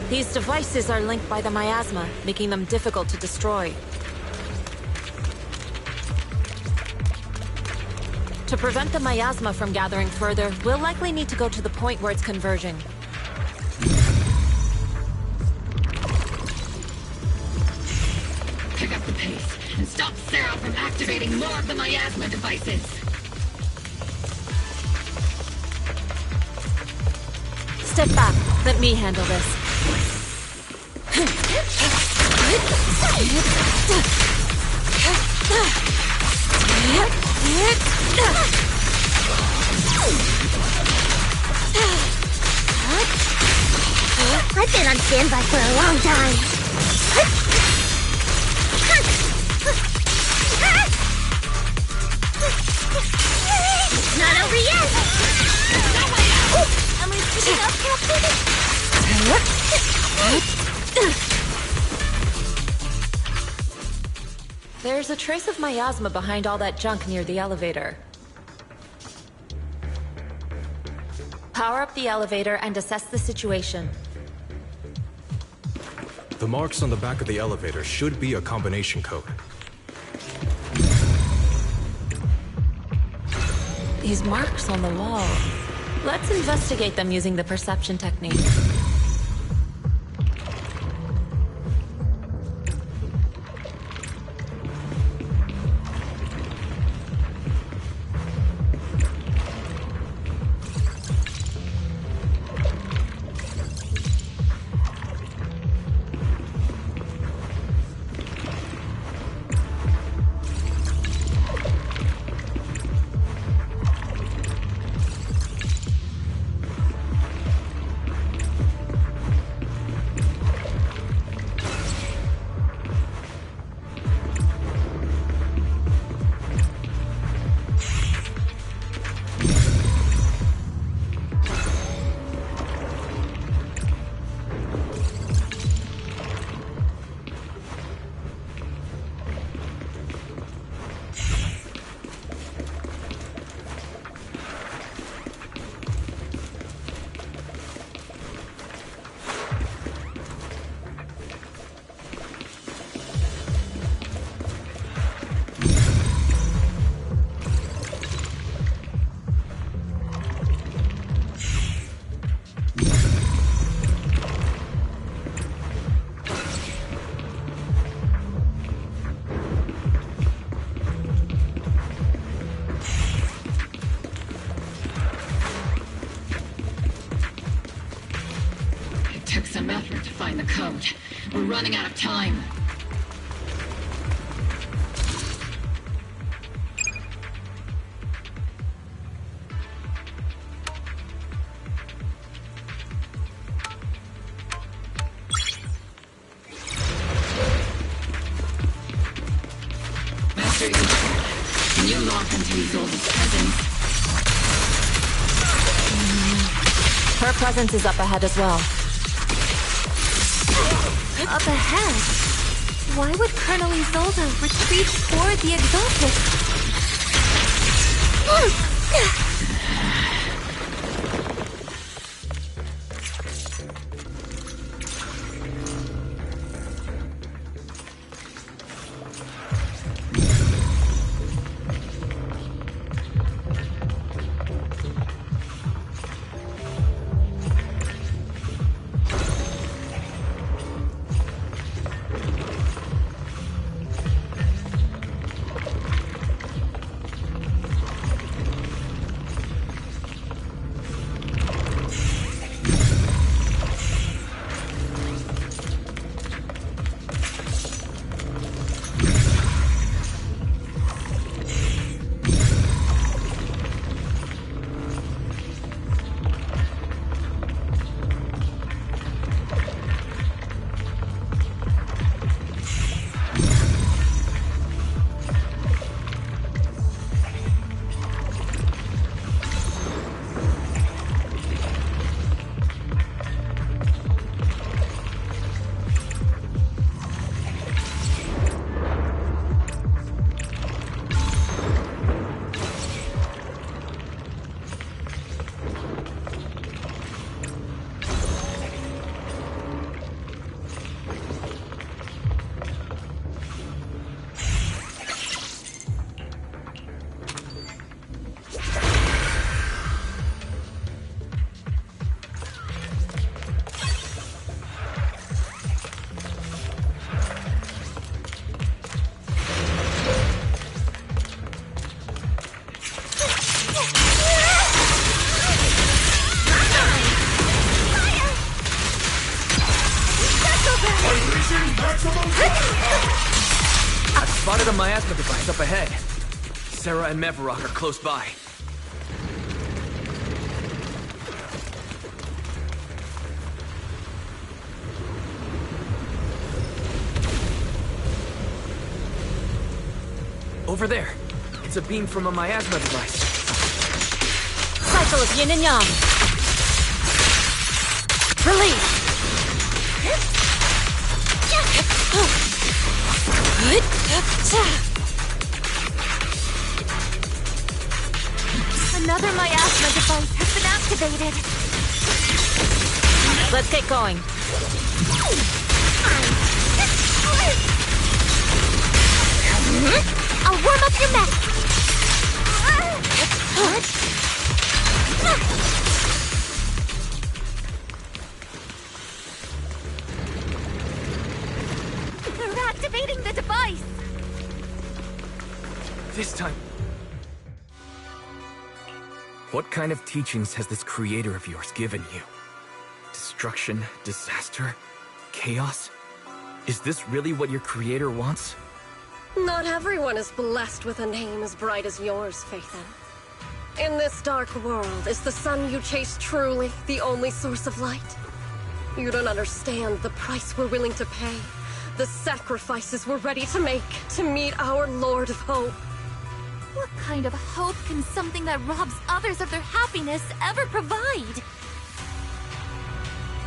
Speaker 15: These devices are linked by the miasma, making them difficult to destroy. To prevent the miasma from gathering further, we'll likely need to go to the point where it's converging.
Speaker 10: Pick up the pace and stop Sarah from activating more of the miasma devices.
Speaker 15: Step back. Let me handle this.
Speaker 18: I've been on standby for a long time. It's not over yet! Am I speaking up, Captain?
Speaker 15: There's a trace of miasma behind all that junk near the elevator. Power up the elevator and assess the situation.
Speaker 20: The marks on the back of the elevator should be a combination code.
Speaker 15: These marks on the wall. Let's investigate them using the perception technique.
Speaker 10: some effort to find the code. We're running out of time. Master Ether, can you lock into Isolde's presence?
Speaker 15: Her presence is up ahead as well.
Speaker 4: Up ahead? Why would Colonel Isolde retreat toward the Exalted?
Speaker 11: I've spotted a miasma device up ahead. Sarah and Mevarok are close by. Over there. It's a beam from a miasma device.
Speaker 15: Cycle of yin and yang. Release.
Speaker 4: Another miasma device has been activated.
Speaker 15: Let's get going.
Speaker 4: I'll warm up your mech. They're activating the device.
Speaker 11: This time. What kind of teachings has this creator of yours given you? Destruction, disaster, chaos? Is this really what your creator wants?
Speaker 13: Not everyone is blessed with a name as bright as yours, Phaethon. In this dark world, is the sun you chase truly the only source of light? You don't understand the price we're willing to pay, the sacrifices we're ready to make to meet our Lord of Hope.
Speaker 4: What kind of hope can something that robs others of their happiness ever provide?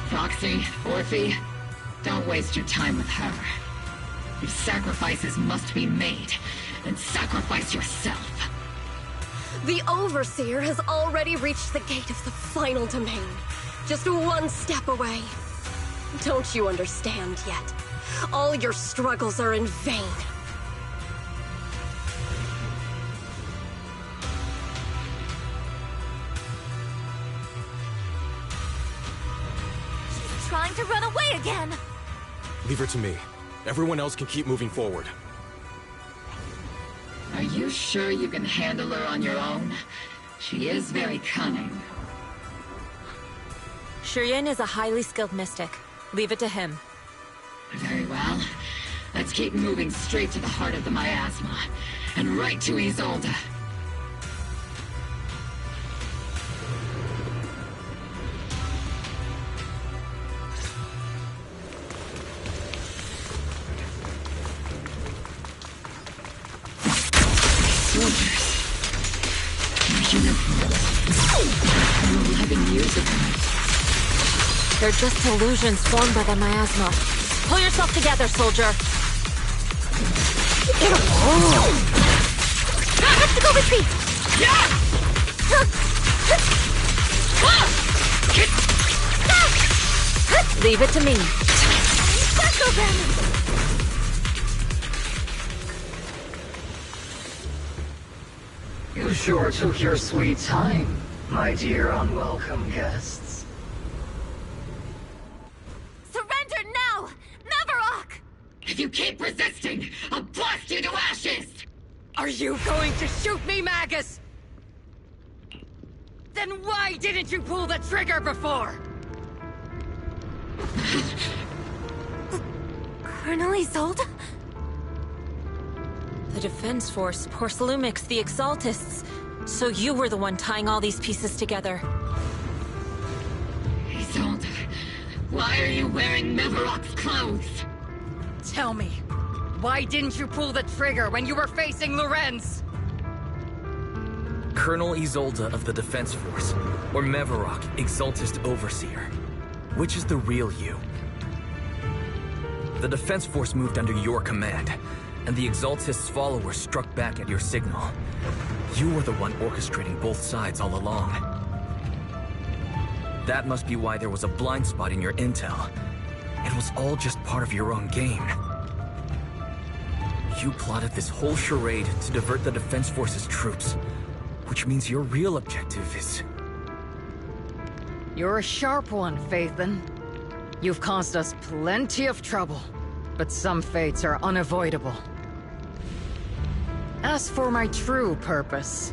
Speaker 10: Foxy, Orphe, don't waste your time with her. If sacrifices must be made, then sacrifice yourself.
Speaker 13: The Overseer has already reached the gate of the final domain. Just one step away. Don't you understand yet? All your struggles are in vain.
Speaker 4: She's trying to run away again.
Speaker 20: Leave her to me. Everyone else can keep moving forward.
Speaker 10: Are you sure you can handle her on your own? She is very cunning.
Speaker 15: Shireen is a highly skilled mystic. Leave it to him.
Speaker 10: Very well. Let's keep moving straight to the heart of the miasma, and right to Isolde. Soldiers. Their uniforms. 11 years ago.
Speaker 15: They're just illusions formed by the miasma. Pull yourself together, soldier.
Speaker 4: Tactical retreat!
Speaker 15: Leave it to me.
Speaker 21: You sure took your sweet time, my dear unwelcome guests.
Speaker 4: Surrender now! Maverick!
Speaker 10: If you keep resisting, I'll blast you to ashes!
Speaker 9: Are you going to shoot me, Magus? Then why didn't you pull the trigger before?
Speaker 4: Colonel Isolde?
Speaker 15: The Defense Force, Porcelumix, the Exaltists. So you were the one tying all these pieces together.
Speaker 10: Isolde, why are you wearing Maverick's clothes?
Speaker 9: Tell me, why didn't you pull the trigger when you were facing Lorenz?
Speaker 11: Colonel Isolde of the Defense Force, or Maverick, Exaltist Overseer. Which is the real you? The Defense Force moved under your command, and the Exaltist's followers struck back at your signal. You were the one orchestrating both sides all along. That must be why there was a blind spot in your intel. It was all just part of your own game. You plotted this whole charade to divert the Defense Force's troops, which means your real objective is...
Speaker 9: You're a sharp one, Phaethon. You've caused us plenty of trouble, but some fates are unavoidable. As for my true purpose,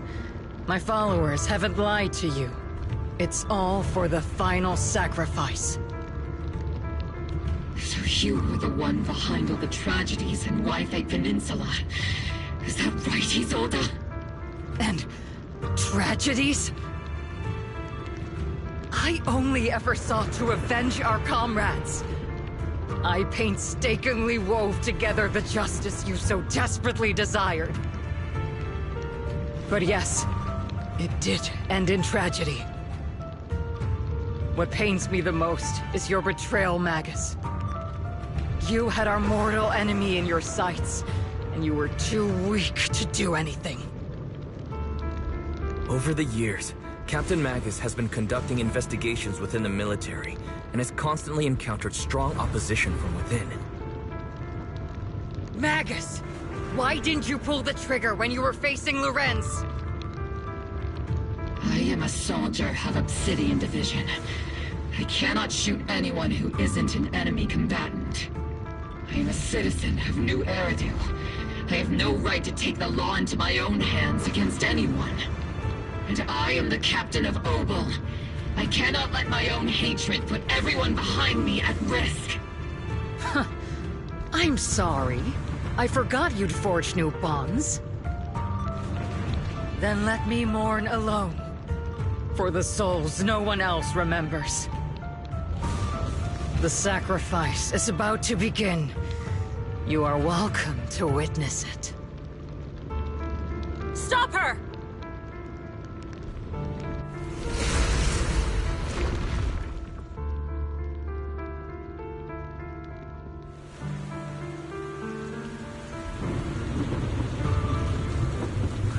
Speaker 9: my followers haven't lied to you. It's all for the final sacrifice.
Speaker 10: So you were the one behind all the tragedies in Wi-Fi Peninsula. Is that right, Isolde?
Speaker 9: And tragedies? I only ever sought to avenge our comrades. I painstakingly wove together the justice you so desperately desired. But yes, it did end in tragedy. What pains me the most is your betrayal, Magus. You had our mortal enemy in your sights, and you were too weak to do anything.
Speaker 11: Over the years, Captain Magus has been conducting investigations within the military, and has constantly encountered strong opposition from within.
Speaker 9: Magus! Why didn't you pull the trigger when you were facing Lorenz?
Speaker 10: I am a soldier of Obsidian Division. I cannot shoot anyone who isn't an enemy combatant. I am a citizen of New Eridu. I have no right to take the law into my own hands against anyone. And I am the captain of Obel. I cannot let my own hatred put everyone behind me at risk.
Speaker 9: I'm sorry. I forgot you'd forged new bonds. Then let me mourn alone. For the souls no one else remembers. The sacrifice is about to begin. You are welcome to witness it.
Speaker 15: Stop her!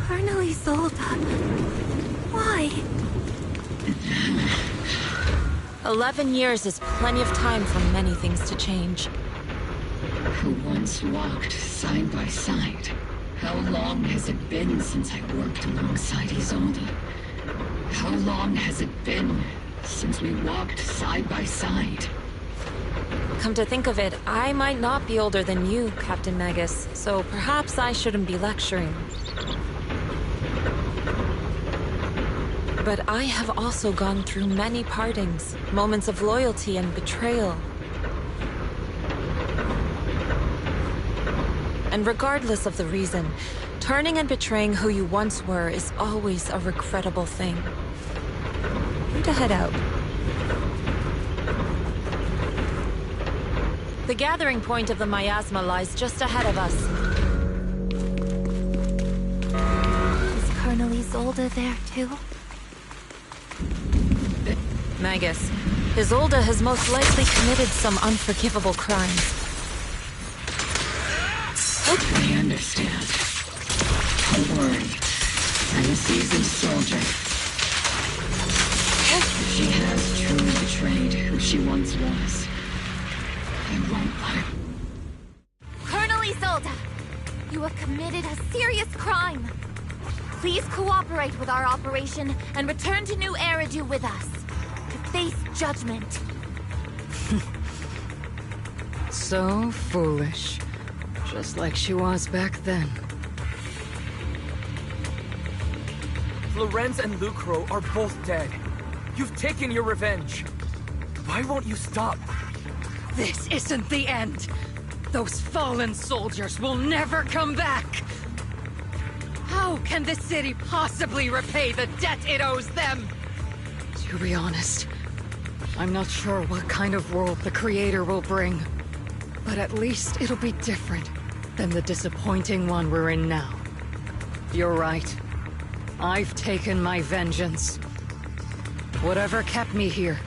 Speaker 4: Colonel Isolde. Why?
Speaker 15: 11 years is plenty of time for many things to change.
Speaker 10: Who once walked side by side. How long has it been since I worked alongside Isolde? How long has it been since we walked side by side?
Speaker 15: Come to think of it, I might not be older than you, Captain Magus, so perhaps I shouldn't be lecturing. But I have also gone through many partings, moments of loyalty and betrayal. And regardless of the reason, turning and betraying who you once were is always a regrettable thing. Need to head out. The gathering point of the miasma lies just ahead of us.
Speaker 4: Is Colonel Isolde there too?
Speaker 15: Magus, Isolde has most likely committed some unforgivable crimes.
Speaker 10: I understand. Don't worry. I'm a seasoned soldier. If she has truly betrayed who she once was, I won't let her.
Speaker 4: Colonel Isolde! You have committed a serious crime. Please cooperate with our operation and return to New Eridu with us to face judgment.
Speaker 9: So foolish. Just like she was back then.
Speaker 1: Lorenz and Lucro are both dead. You've taken your revenge. Why won't you stop?
Speaker 9: This isn't the end. Those fallen soldiers will never come back. How can the city possibly repay the debt it owes them? To be honest, I'm not sure what kind of world the Creator will bring. But at least it'll be different than the disappointing one we're in now. You're right. I've taken my vengeance. Whatever kept me here,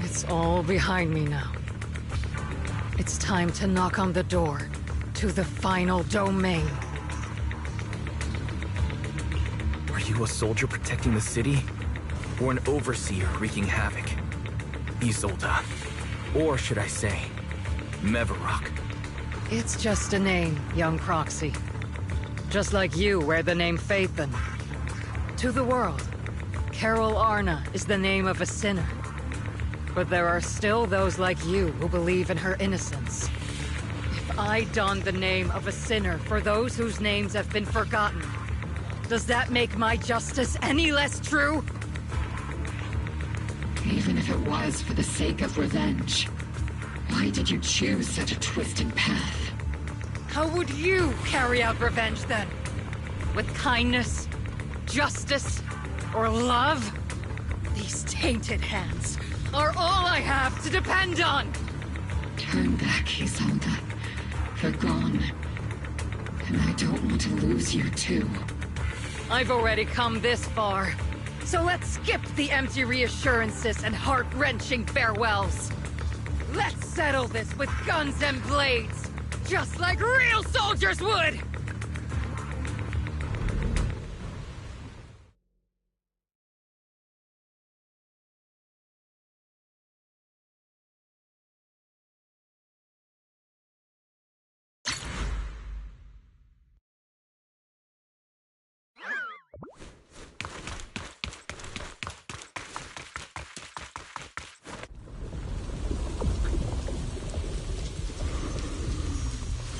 Speaker 9: it's all behind me now. It's time to knock on the door to the final domain.
Speaker 11: Are you a soldier protecting the city? Or an overseer wreaking havoc? Isolde. Or should I say, Mevarok.
Speaker 9: It's just a name, young proxy. Just like you wear the name Phaethon. To the world, Carol Arna is the name of a sinner. But there are still those like you who believe in her innocence. If I don the name of a sinner for those whose names have been forgotten, does that make my justice any less true?
Speaker 10: Even if it was for the sake of revenge, why did you choose such a twisted path?
Speaker 9: How would you carry out revenge then? With kindness, justice, or love? These tainted hands are all I have to depend on!
Speaker 10: Turn back, Isolde. You're gone. And I don't want to lose you too.
Speaker 9: I've already come this far. So let's skip the empty reassurances and heart-wrenching farewells. Let's settle this with guns and blades, just like real soldiers would!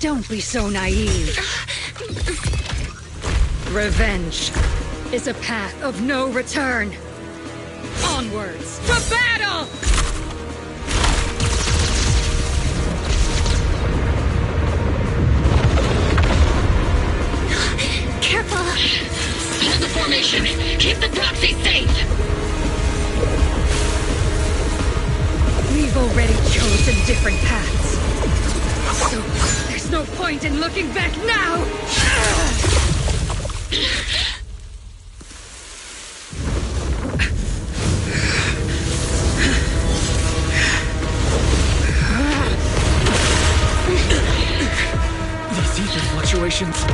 Speaker 9: Don't be so naive. Revenge is a path of no return. Onwards to battle!
Speaker 4: Careful!
Speaker 10: Hold the formation! Keep the proxy safe!
Speaker 9: We've already chosen different paths. So, there's no point in looking back now!
Speaker 1: These ether fluctuations...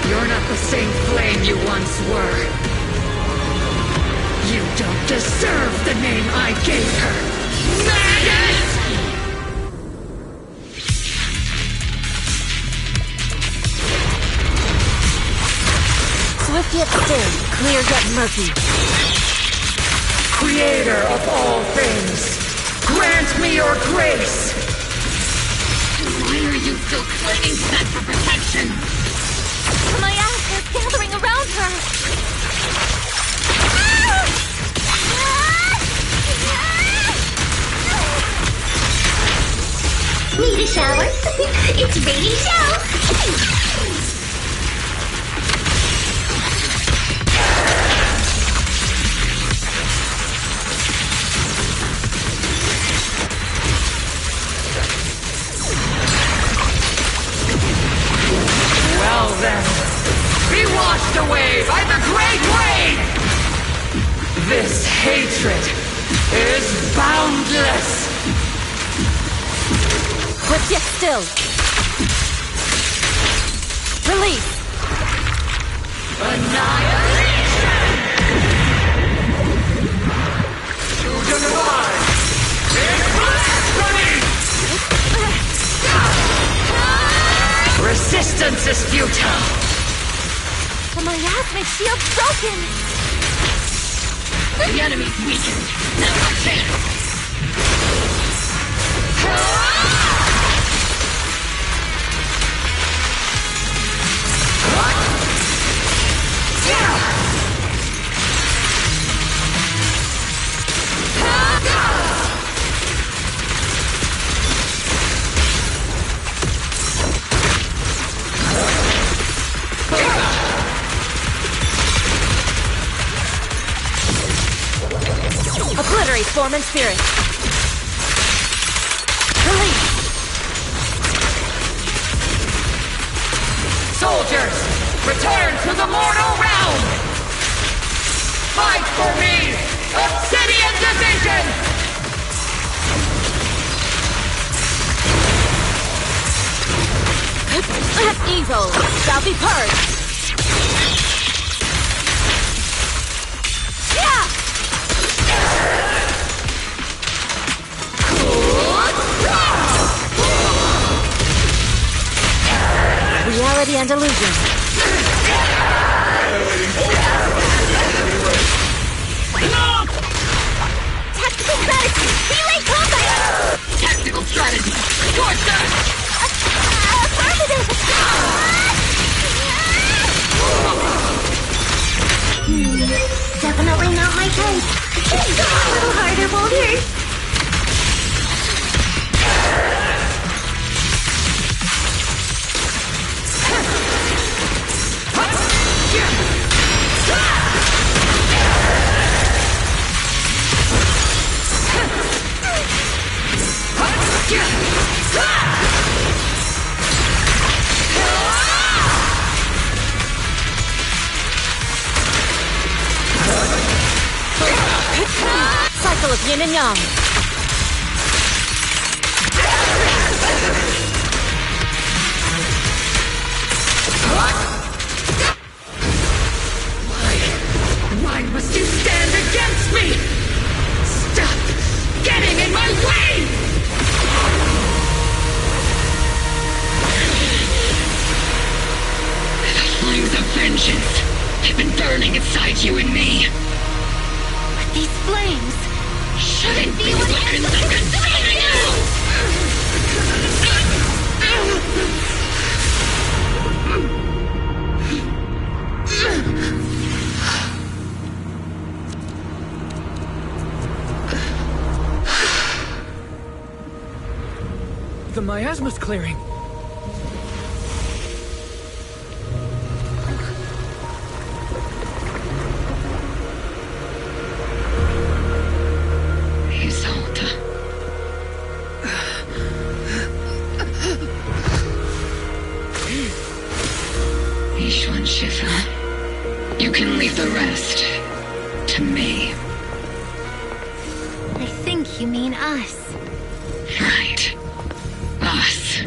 Speaker 9: You're not the same flame you once were. You don't deserve the name I gave her. Maggot!
Speaker 4: Swift yet still, clear yet murky.
Speaker 9: Creator of all things, grant me your grace!
Speaker 10: are you still clinging to that for protection?
Speaker 4: My ass is gathering around her.
Speaker 18: Need a shower? It's Rainy Show!
Speaker 1: Well then, be washed away by the great rain! This hatred is boundless!
Speaker 15: Grip yet still. Release.
Speaker 1: Annihilation! To divide is blasphemy! Resistance is futile!
Speaker 4: The miasmic shield's broken!
Speaker 10: The enemy's weakened. Now watch it!
Speaker 15: Obliterate form and spirit. Release.
Speaker 1: Soldiers, return to the mortal realm! Fight for me! Obsidian Division!
Speaker 15: Evil shall be purged. Reality and illusion.
Speaker 4: Tactical strategy! Relay combat!
Speaker 10: Tactical strategy! Towards us!
Speaker 4: Affirmative!
Speaker 18: Definitely not my type. A little harder won't hurt.
Speaker 15: Cycle of yin and yang.
Speaker 10: Why must you stand against me? Stop getting in my way! The flames of vengeance have been burning inside you and me.
Speaker 4: But these flames
Speaker 10: shouldn't be weapons of consuming
Speaker 1: The miasma's clearing.
Speaker 10: Isolde. Ishwan Shifa. You can leave the rest to me.
Speaker 4: I think you mean us.
Speaker 10: Right. Us.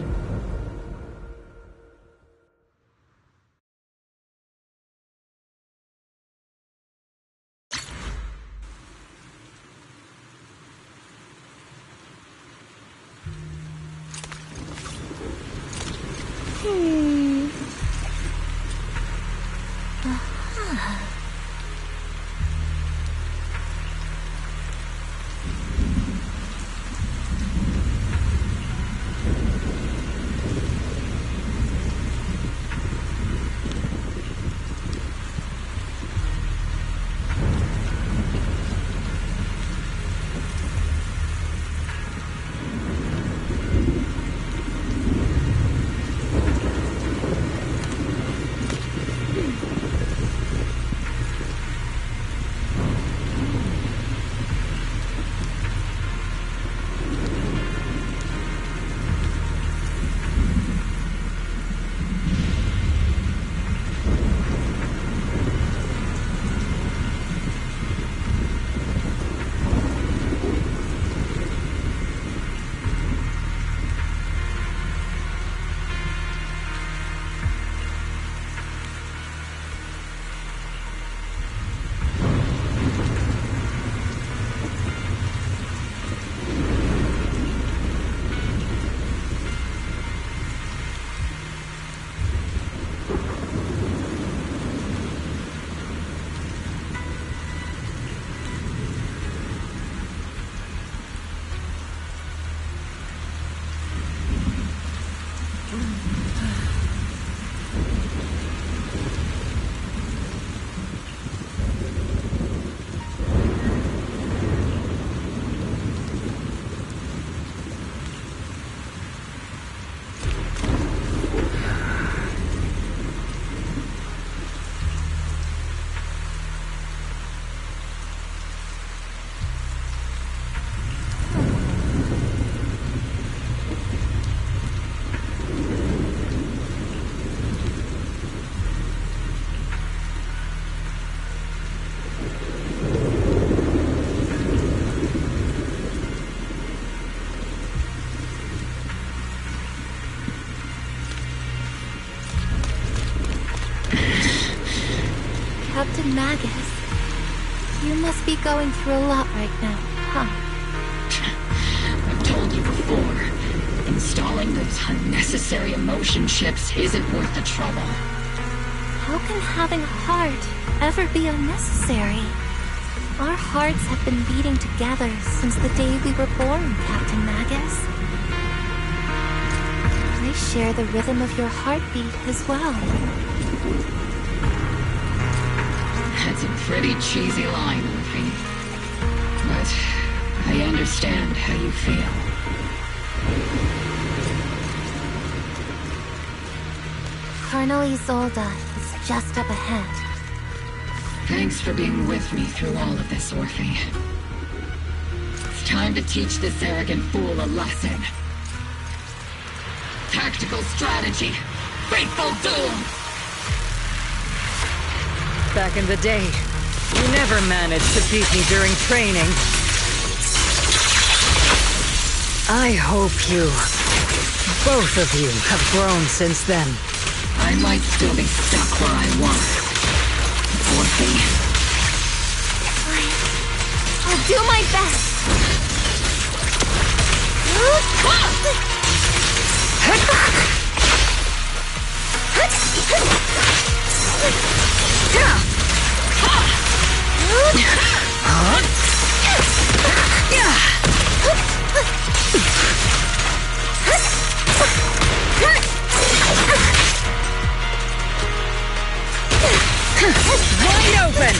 Speaker 4: You must be going through a lot right now, huh?
Speaker 10: I've told you before, installing those unnecessary emotion chips isn't worth the trouble.
Speaker 4: How can having a heart ever be unnecessary? Our hearts have been beating together since the day we were born, Captain Magus. I share the rhythm of your heartbeat as well.
Speaker 10: That's a pretty cheesy line, Luffy. But I understand how you feel.
Speaker 4: Colonel Isolde is just up ahead.
Speaker 10: Thanks for being with me through all of this, Orphe. It's time to teach this arrogant fool a lesson. Tactical strategy. Fateful doom!
Speaker 9: Back in the day, you never managed to beat me during training. I hope you, both of you, have grown since then.
Speaker 10: I might still be stuck where I was. Orphe.
Speaker 4: I'll do my best.
Speaker 9: Wide open!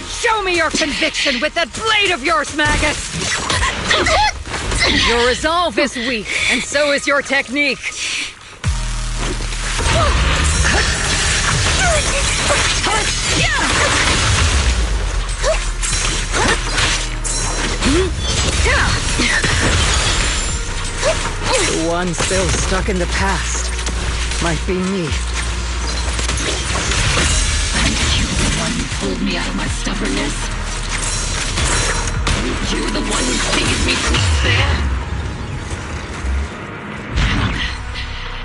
Speaker 9: Show me your conviction with that blade of yours, Magus! Your resolve is weak, and so is your technique. The one still stuck in the past might be me.
Speaker 10: Aren't you the one who pulled me out of my stubbornness? Aren't you the one who sees me from there?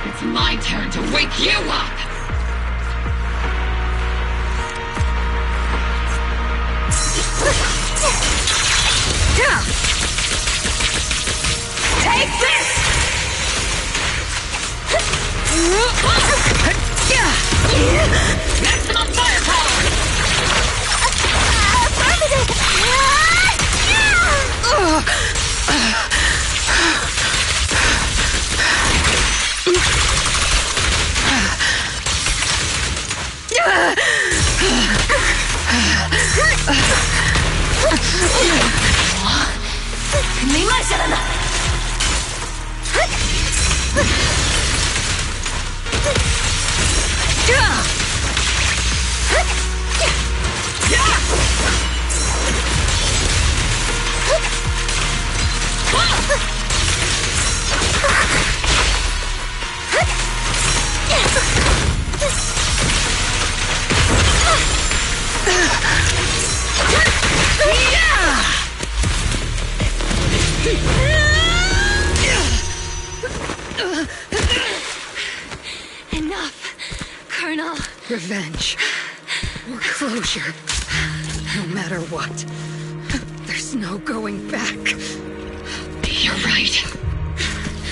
Speaker 10: It's my turn to wake you up!
Speaker 17: Take this!
Speaker 10: Maximum firepower!
Speaker 17: Enough, Colonel.
Speaker 9: Revenge. Or closure. No matter what. There's no going back.
Speaker 10: You're right.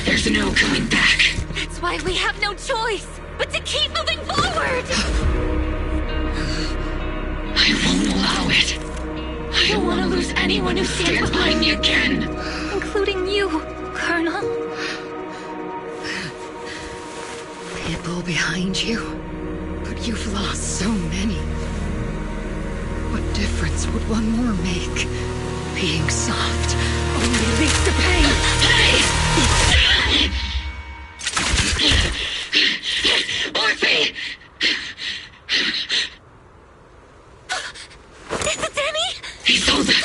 Speaker 10: There's no coming back.
Speaker 4: That's why we have no choice but to keep moving forward!
Speaker 10: I won't allow it. I don't want to lose anyone who stands behind me again.
Speaker 4: Including you, Colonel.
Speaker 9: People behind you. But you've lost so many. What difference would one more make? Being soft only leads to pain.
Speaker 10: Orphe!
Speaker 4: Is it Danny?
Speaker 10: He sold it.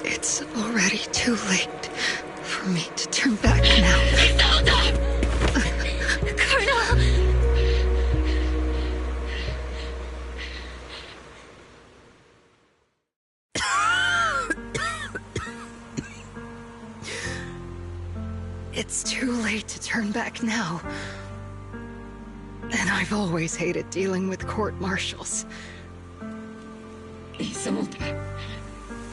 Speaker 9: It's already too late for me to turn back now.
Speaker 10: He sold it!
Speaker 9: back now. And I've always hated dealing with court-martials.
Speaker 10: Isolde,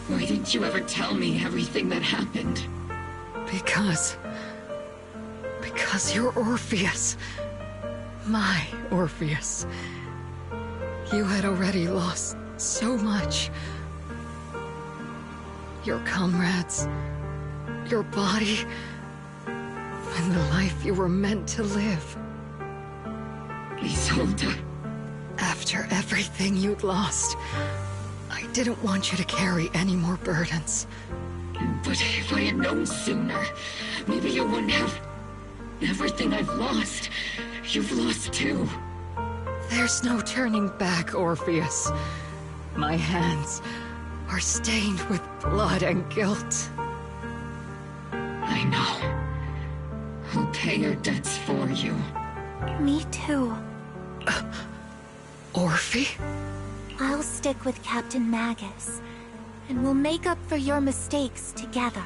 Speaker 10: why didn't you ever tell me everything that happened?
Speaker 9: Because you're Orpheus. My Orpheus. You had already lost so much. Your comrades, your body, and the life you were meant to live.
Speaker 10: Isolde.
Speaker 9: After everything you'd lost, I didn't want you to carry any more burdens.
Speaker 10: But if I had known sooner, maybe you wouldn't have... Everything I've lost, you've lost too.
Speaker 9: There's no turning back, Orpheus. My hands are stained with blood and guilt.
Speaker 10: I know. I'll pay your debts for you.
Speaker 4: Me too.
Speaker 9: Orphe?
Speaker 4: I'll stick with Captain Magus, and we'll make up for your mistakes together.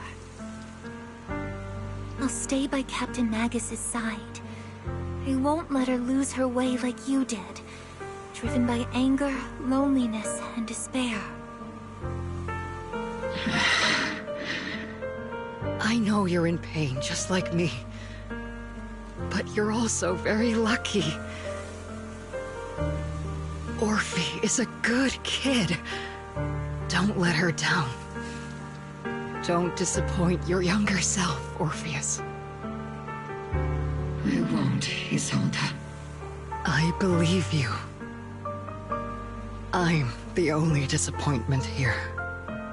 Speaker 4: I'll stay by Captain Magus's side. I won't let her lose her way like you did, driven by anger, loneliness, and despair.
Speaker 9: I know you're in pain, just like me. But you're also very lucky. Orphe is a good kid. Don't let her down. Don't disappoint your younger self, Orpheus.
Speaker 10: I won't, Isolde.
Speaker 9: I believe you. I'm the only disappointment here.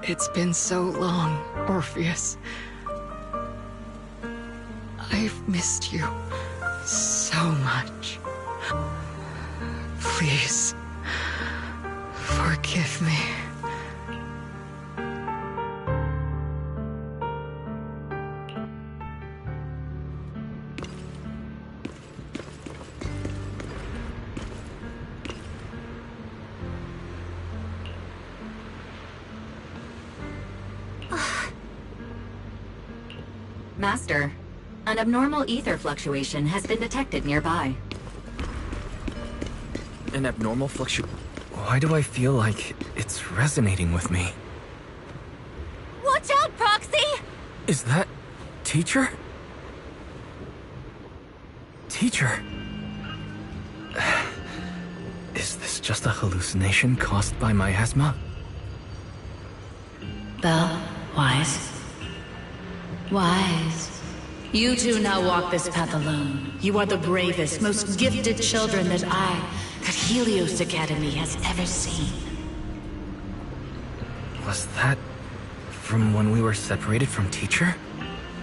Speaker 9: It's been so long, Orpheus. I've missed you so much. Please, forgive me.
Speaker 19: Master, an abnormal ether fluctuation has been detected nearby.
Speaker 11: An abnormal Why do I feel like it's resonating with me?
Speaker 4: Watch out, Proxy!
Speaker 11: Is that... Teacher? Teacher? Is this just a hallucination caused by my asthma?
Speaker 3: Belle, Wise. Wise. You two now walk this path alone. You are the bravest, most gifted children that that Helios Academy has ever seen.
Speaker 11: Was that from when we were separated from Teacher?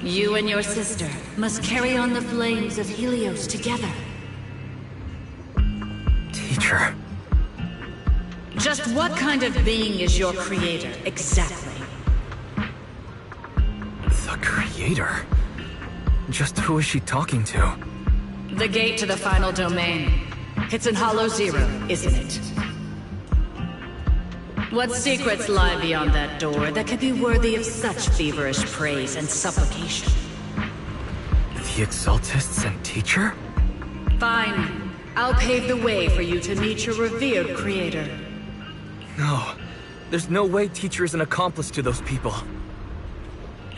Speaker 3: You and your sister must carry on the flames of Helios together.
Speaker 11: Teacher.
Speaker 3: Just what kind of being is your creator, exactly?
Speaker 11: The creator? Just who is she talking to?
Speaker 3: The gate to the final domain. It's in Hollow Zero, isn't it? What secrets lie beyond that door that could be worthy of such feverish praise and supplication?
Speaker 11: The Exaltists and Teacher?
Speaker 3: Fine. I'll pave the way for you to meet your revered creator.
Speaker 11: No. There's no way Teacher is an accomplice to those people.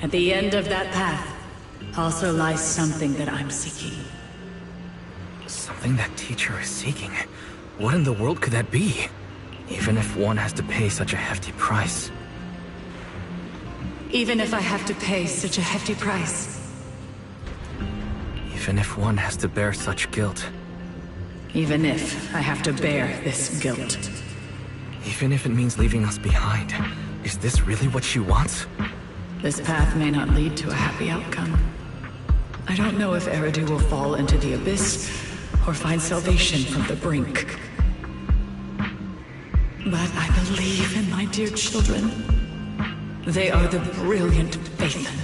Speaker 3: At the end of that path also lies something that I'm seeking.
Speaker 11: Something that Teacher is seeking? What in the world could that be? Even if one has to pay such a hefty price.
Speaker 3: Even if I have to pay such a hefty price.
Speaker 11: Even if one has to bear such guilt.
Speaker 3: Even if I have to bear this guilt.
Speaker 11: Even if it means leaving us behind. Is this really what she wants?
Speaker 3: This path may not lead to a happy outcome. I don't know if Eridu will fall into the abyss or find salvation from the brink. But I believe in my dear children. They are the brilliant Phaethon.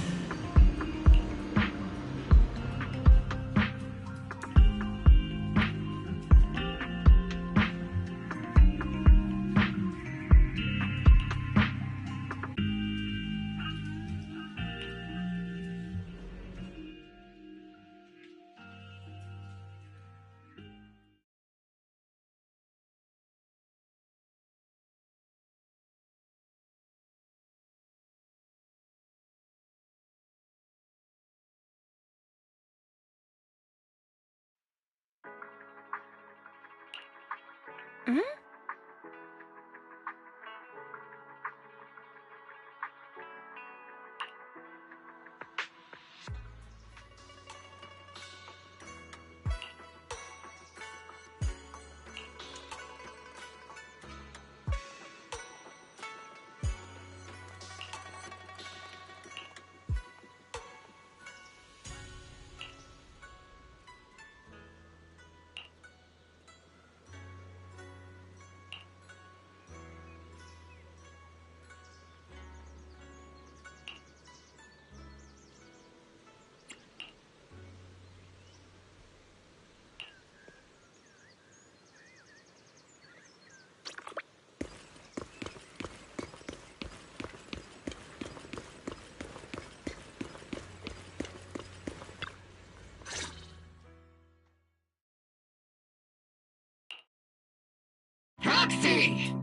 Speaker 10: Proxy!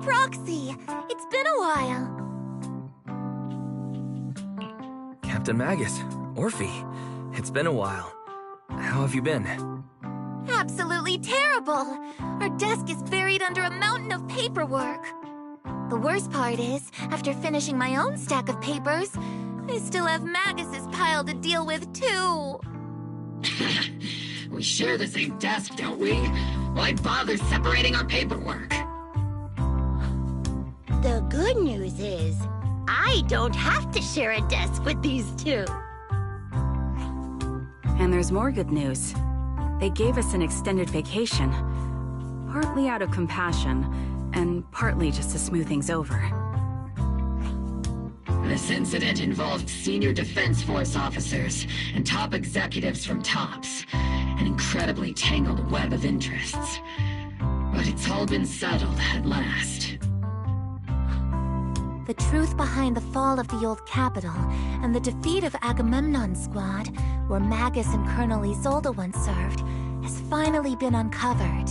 Speaker 4: Proxy, it's been a while.
Speaker 11: Captain Magus, Orphe, it's been a while. How have you been?
Speaker 4: Absolutely terrible. Our desk is buried under a mountain of paperwork. The worst part is, after finishing my own stack of papers, I still have Magus's pile to deal with too.
Speaker 10: We share the same desk, don't we? Why bother separating our paperwork?
Speaker 18: The good news is, I don't have to share a desk with these two.
Speaker 16: And there's more good news. They gave us an extended vacation. Partly out of compassion, and partly just to smooth things over.
Speaker 10: This incident involved senior Defense Force officers and top executives from TOPS. An incredibly tangled web of interests. But it's all been settled at last.
Speaker 4: The truth behind the fall of the old capital and the defeat of Agamemnon's squad, where Magus and Colonel Isolde once served, has finally been uncovered.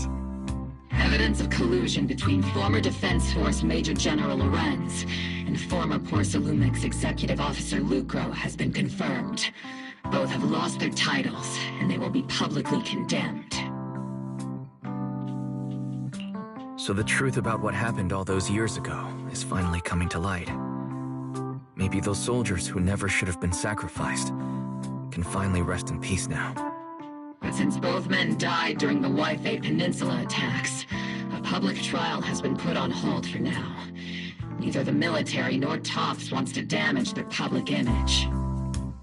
Speaker 10: Evidence of collusion between former Defense Force Major General Lorenz and former Porcelumix Executive Officer Lucro has been confirmed. Both have lost their titles, and they will be publicly condemned.
Speaker 11: So the truth about what happened all those years ago is finally coming to light. Maybe those soldiers who never should have been sacrificed can finally rest in peace now.
Speaker 10: But since both men died during the Waifei Peninsula attacks, a public trial has been put on hold for now. Neither the military nor TOPS wants to damage their public image.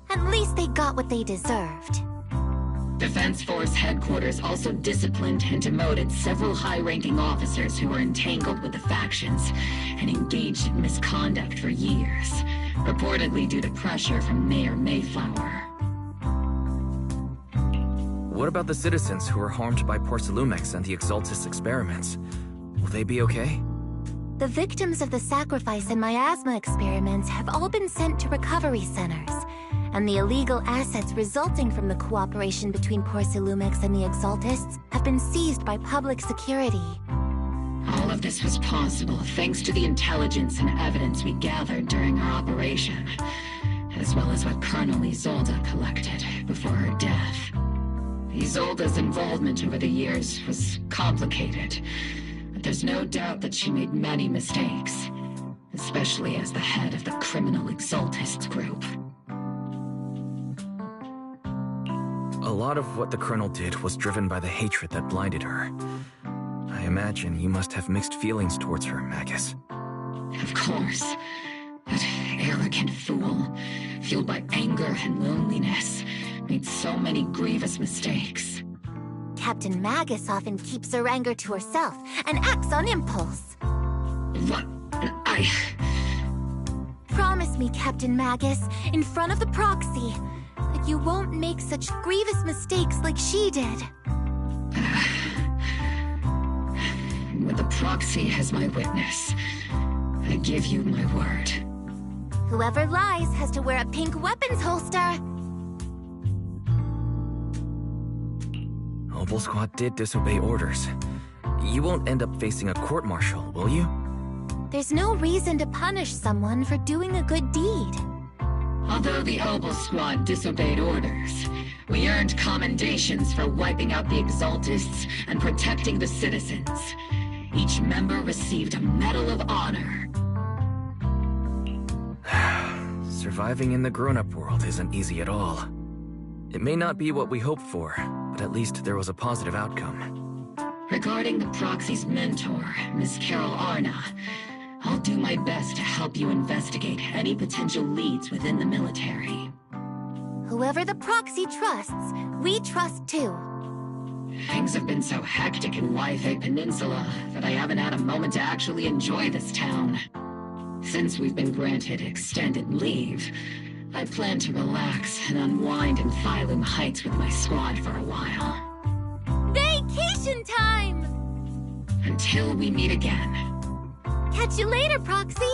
Speaker 4: At least they got what they deserved.
Speaker 10: Defense Force headquarters also disciplined and demoted several high-ranking officers who were entangled with the factions and engaged in misconduct for years, reportedly due to pressure from Mayor Mayflower.
Speaker 11: What about the citizens who were harmed by Porcelumix and the Exaltis experiments? Will they be okay?
Speaker 4: The victims of the sacrifice and miasma experiments have all been sent to recovery centers, and the illegal assets resulting from the cooperation between Porcelumix and the Exaltists have been seized by public security.
Speaker 10: All of this was possible thanks to the intelligence and evidence we gathered during our operation, as well as what Colonel Isolde collected before her death. Isolde's involvement over the years was complicated, but there's no doubt that she made many mistakes, especially as the head of the criminal Exaltists group.
Speaker 11: A lot of what the Colonel did was driven by the hatred that blinded her. I imagine you must have mixed feelings towards her, Magus.
Speaker 10: Of course. That arrogant fool, fueled by anger and loneliness, made so many grievous mistakes.
Speaker 4: Captain Magus often keeps her anger to herself and acts on impulse.
Speaker 10: What?
Speaker 4: Promise me, Captain Magus, in front of the proxy, that you won't make such grievous mistakes like she did.
Speaker 10: With the proxy as my witness, I give you my word.
Speaker 4: Whoever lies has to wear a pink weapons holster.
Speaker 11: Obel Squad did disobey orders. You won't end up facing a court-martial, will you?
Speaker 4: There's no reason to punish someone for doing a good deed.
Speaker 10: Although the Opal Squad disobeyed orders, we earned commendations for wiping out the Exaltists and protecting the citizens. Each member received a Medal of Honor.
Speaker 11: Surviving in the grown-up world isn't easy at all. It may not be what we hoped for, but at least there was a positive outcome.
Speaker 10: Regarding the Proxy's mentor, Miss Carol Arna, I'll do my best to help you investigate any potential leads within the military.
Speaker 4: Whoever the Proxy trusts, we trust too.
Speaker 10: Things have been so hectic in Ythe Peninsula that I haven't had a moment to actually enjoy this town. Since we've been granted extended leave, I plan to relax and unwind in Phylum Heights with my squad for a while.
Speaker 4: Vacation time!
Speaker 10: Until we meet again.
Speaker 4: Catch you later, Proxy!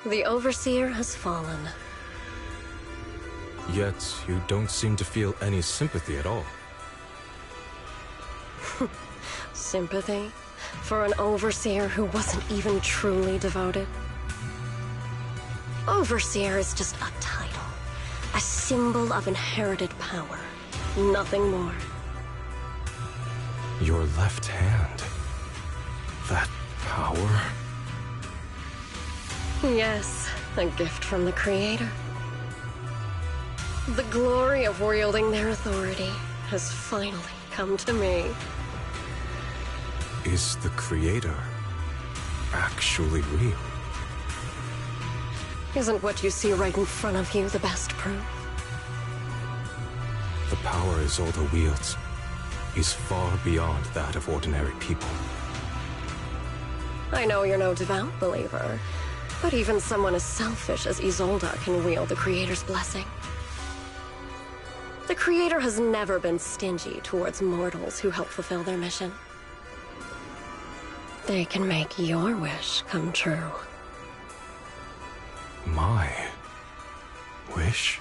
Speaker 13: The Overseer has fallen.
Speaker 20: Yet, you don't seem to feel any sympathy at all.
Speaker 13: Sympathy? For an Overseer who wasn't even truly devoted? Overseer is just a title. A symbol of inherited power. Nothing more.
Speaker 20: Your left hand. That power?
Speaker 13: Yes, a gift from the Creator. The glory of wielding their authority has finally come to me.
Speaker 20: Is the Creator actually real?
Speaker 13: Isn't what you see right in front of you the best proof?
Speaker 20: The power Isolde wields is far beyond that of ordinary people.
Speaker 13: I know you're no devout believer, but even someone as selfish as Isolde can wield the Creator's blessing. The Creator has never been stingy towards mortals who help fulfill their mission. They can make your wish come true.
Speaker 20: My wish?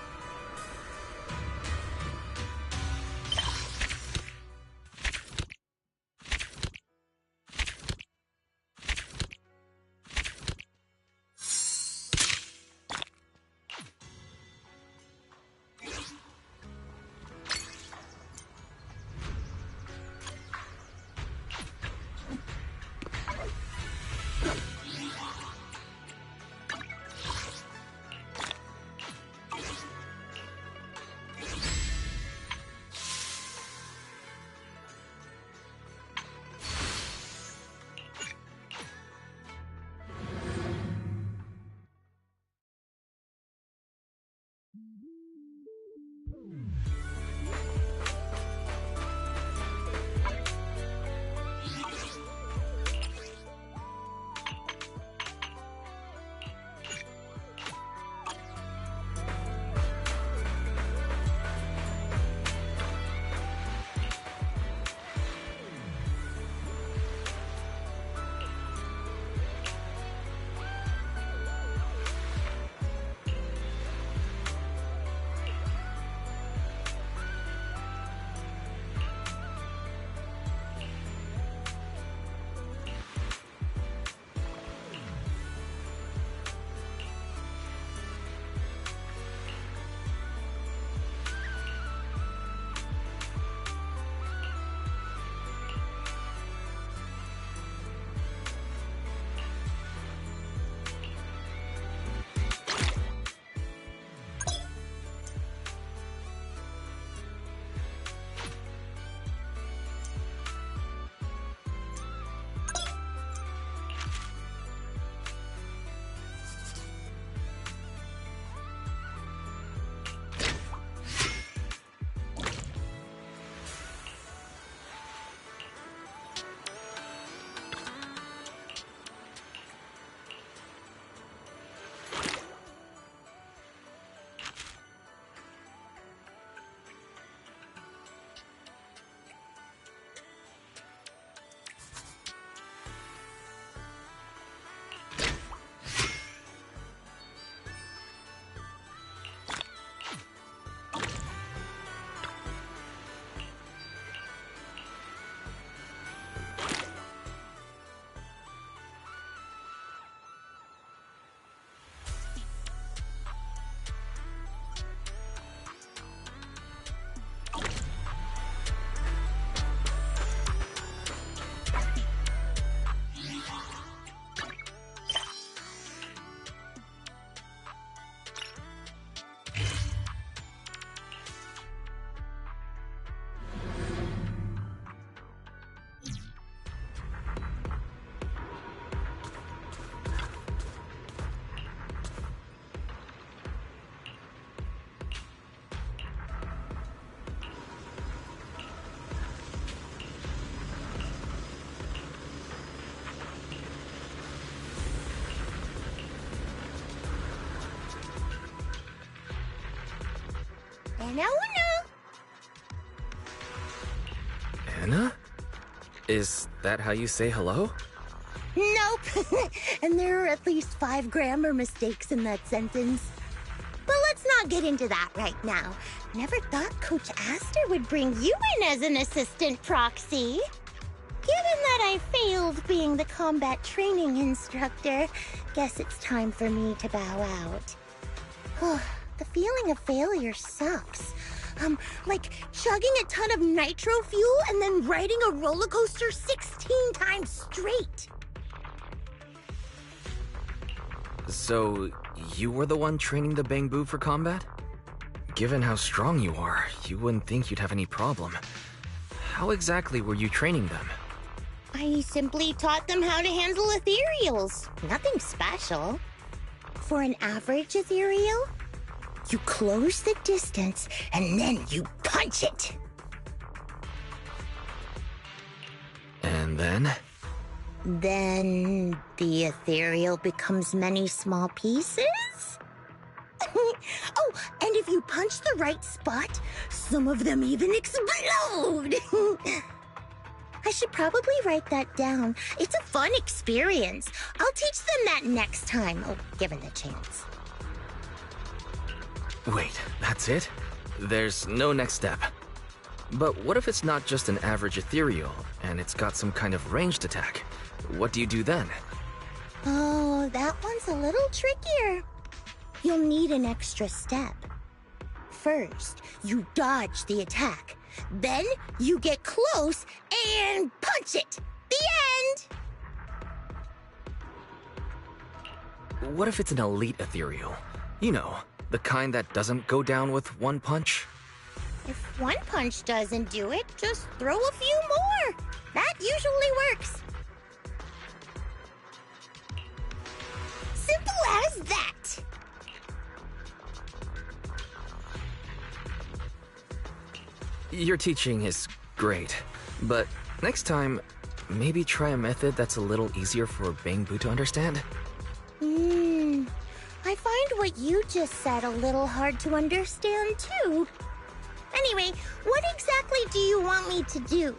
Speaker 11: Anna? Is that how you say hello?
Speaker 18: Nope. And there are at least 5 grammar mistakes in that sentence. But let's not get into that right now. Never thought Coach Aster would bring you in as an assistant proxy. Given that I failed being the combat training instructor, guess it's time for me to bow out. The feeling of failure sucks. Like chugging a ton of nitro fuel and then riding a roller coaster 16 times straight.
Speaker 11: So, you were the one training the Bangbu for combat? Given how strong you are, you wouldn't think you'd have any problem. How exactly were you training them?
Speaker 18: I simply taught them how to handle ethereals. Nothing special. For an average ethereal, you close the distance and then you punch it.
Speaker 11: And then?
Speaker 18: Then the ethereal becomes many small pieces? Oh, and if you punch the right spot, some of them even explode! I should probably write that down. It's a fun experience. I'll teach them that next time, given the chance.
Speaker 11: Wait, that's it? There's no next step. But what if it's not just an average ethereal, and it's got some kind of ranged attack? What do you do then?
Speaker 18: Oh, that one's a little trickier. You'll need an extra step. First, you dodge the attack. Then, you get close and punch it! The end!
Speaker 11: What if it's an elite ethereal? You know, the kind that doesn't go down with one punch?
Speaker 18: If one punch doesn't do it, just throw a few more. That usually works. Simple as that.
Speaker 11: Your teaching is great, but next time, maybe try a method that's a little easier for Bangbu to understand?
Speaker 18: I find what you just said a little hard to understand, too. Anyway, what exactly do you want me to do?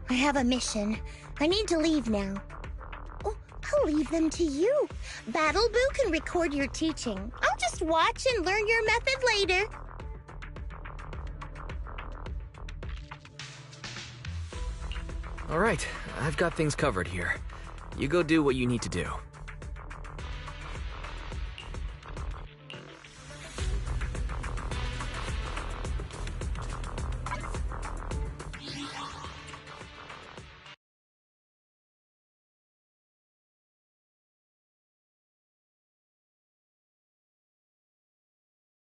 Speaker 18: I have a mission. I need to leave now. Oh, I'll leave them to you. Battleboo can record your teaching. I'll just watch and learn your method later.
Speaker 11: Alright, I've got things covered here. You go do what you need to do.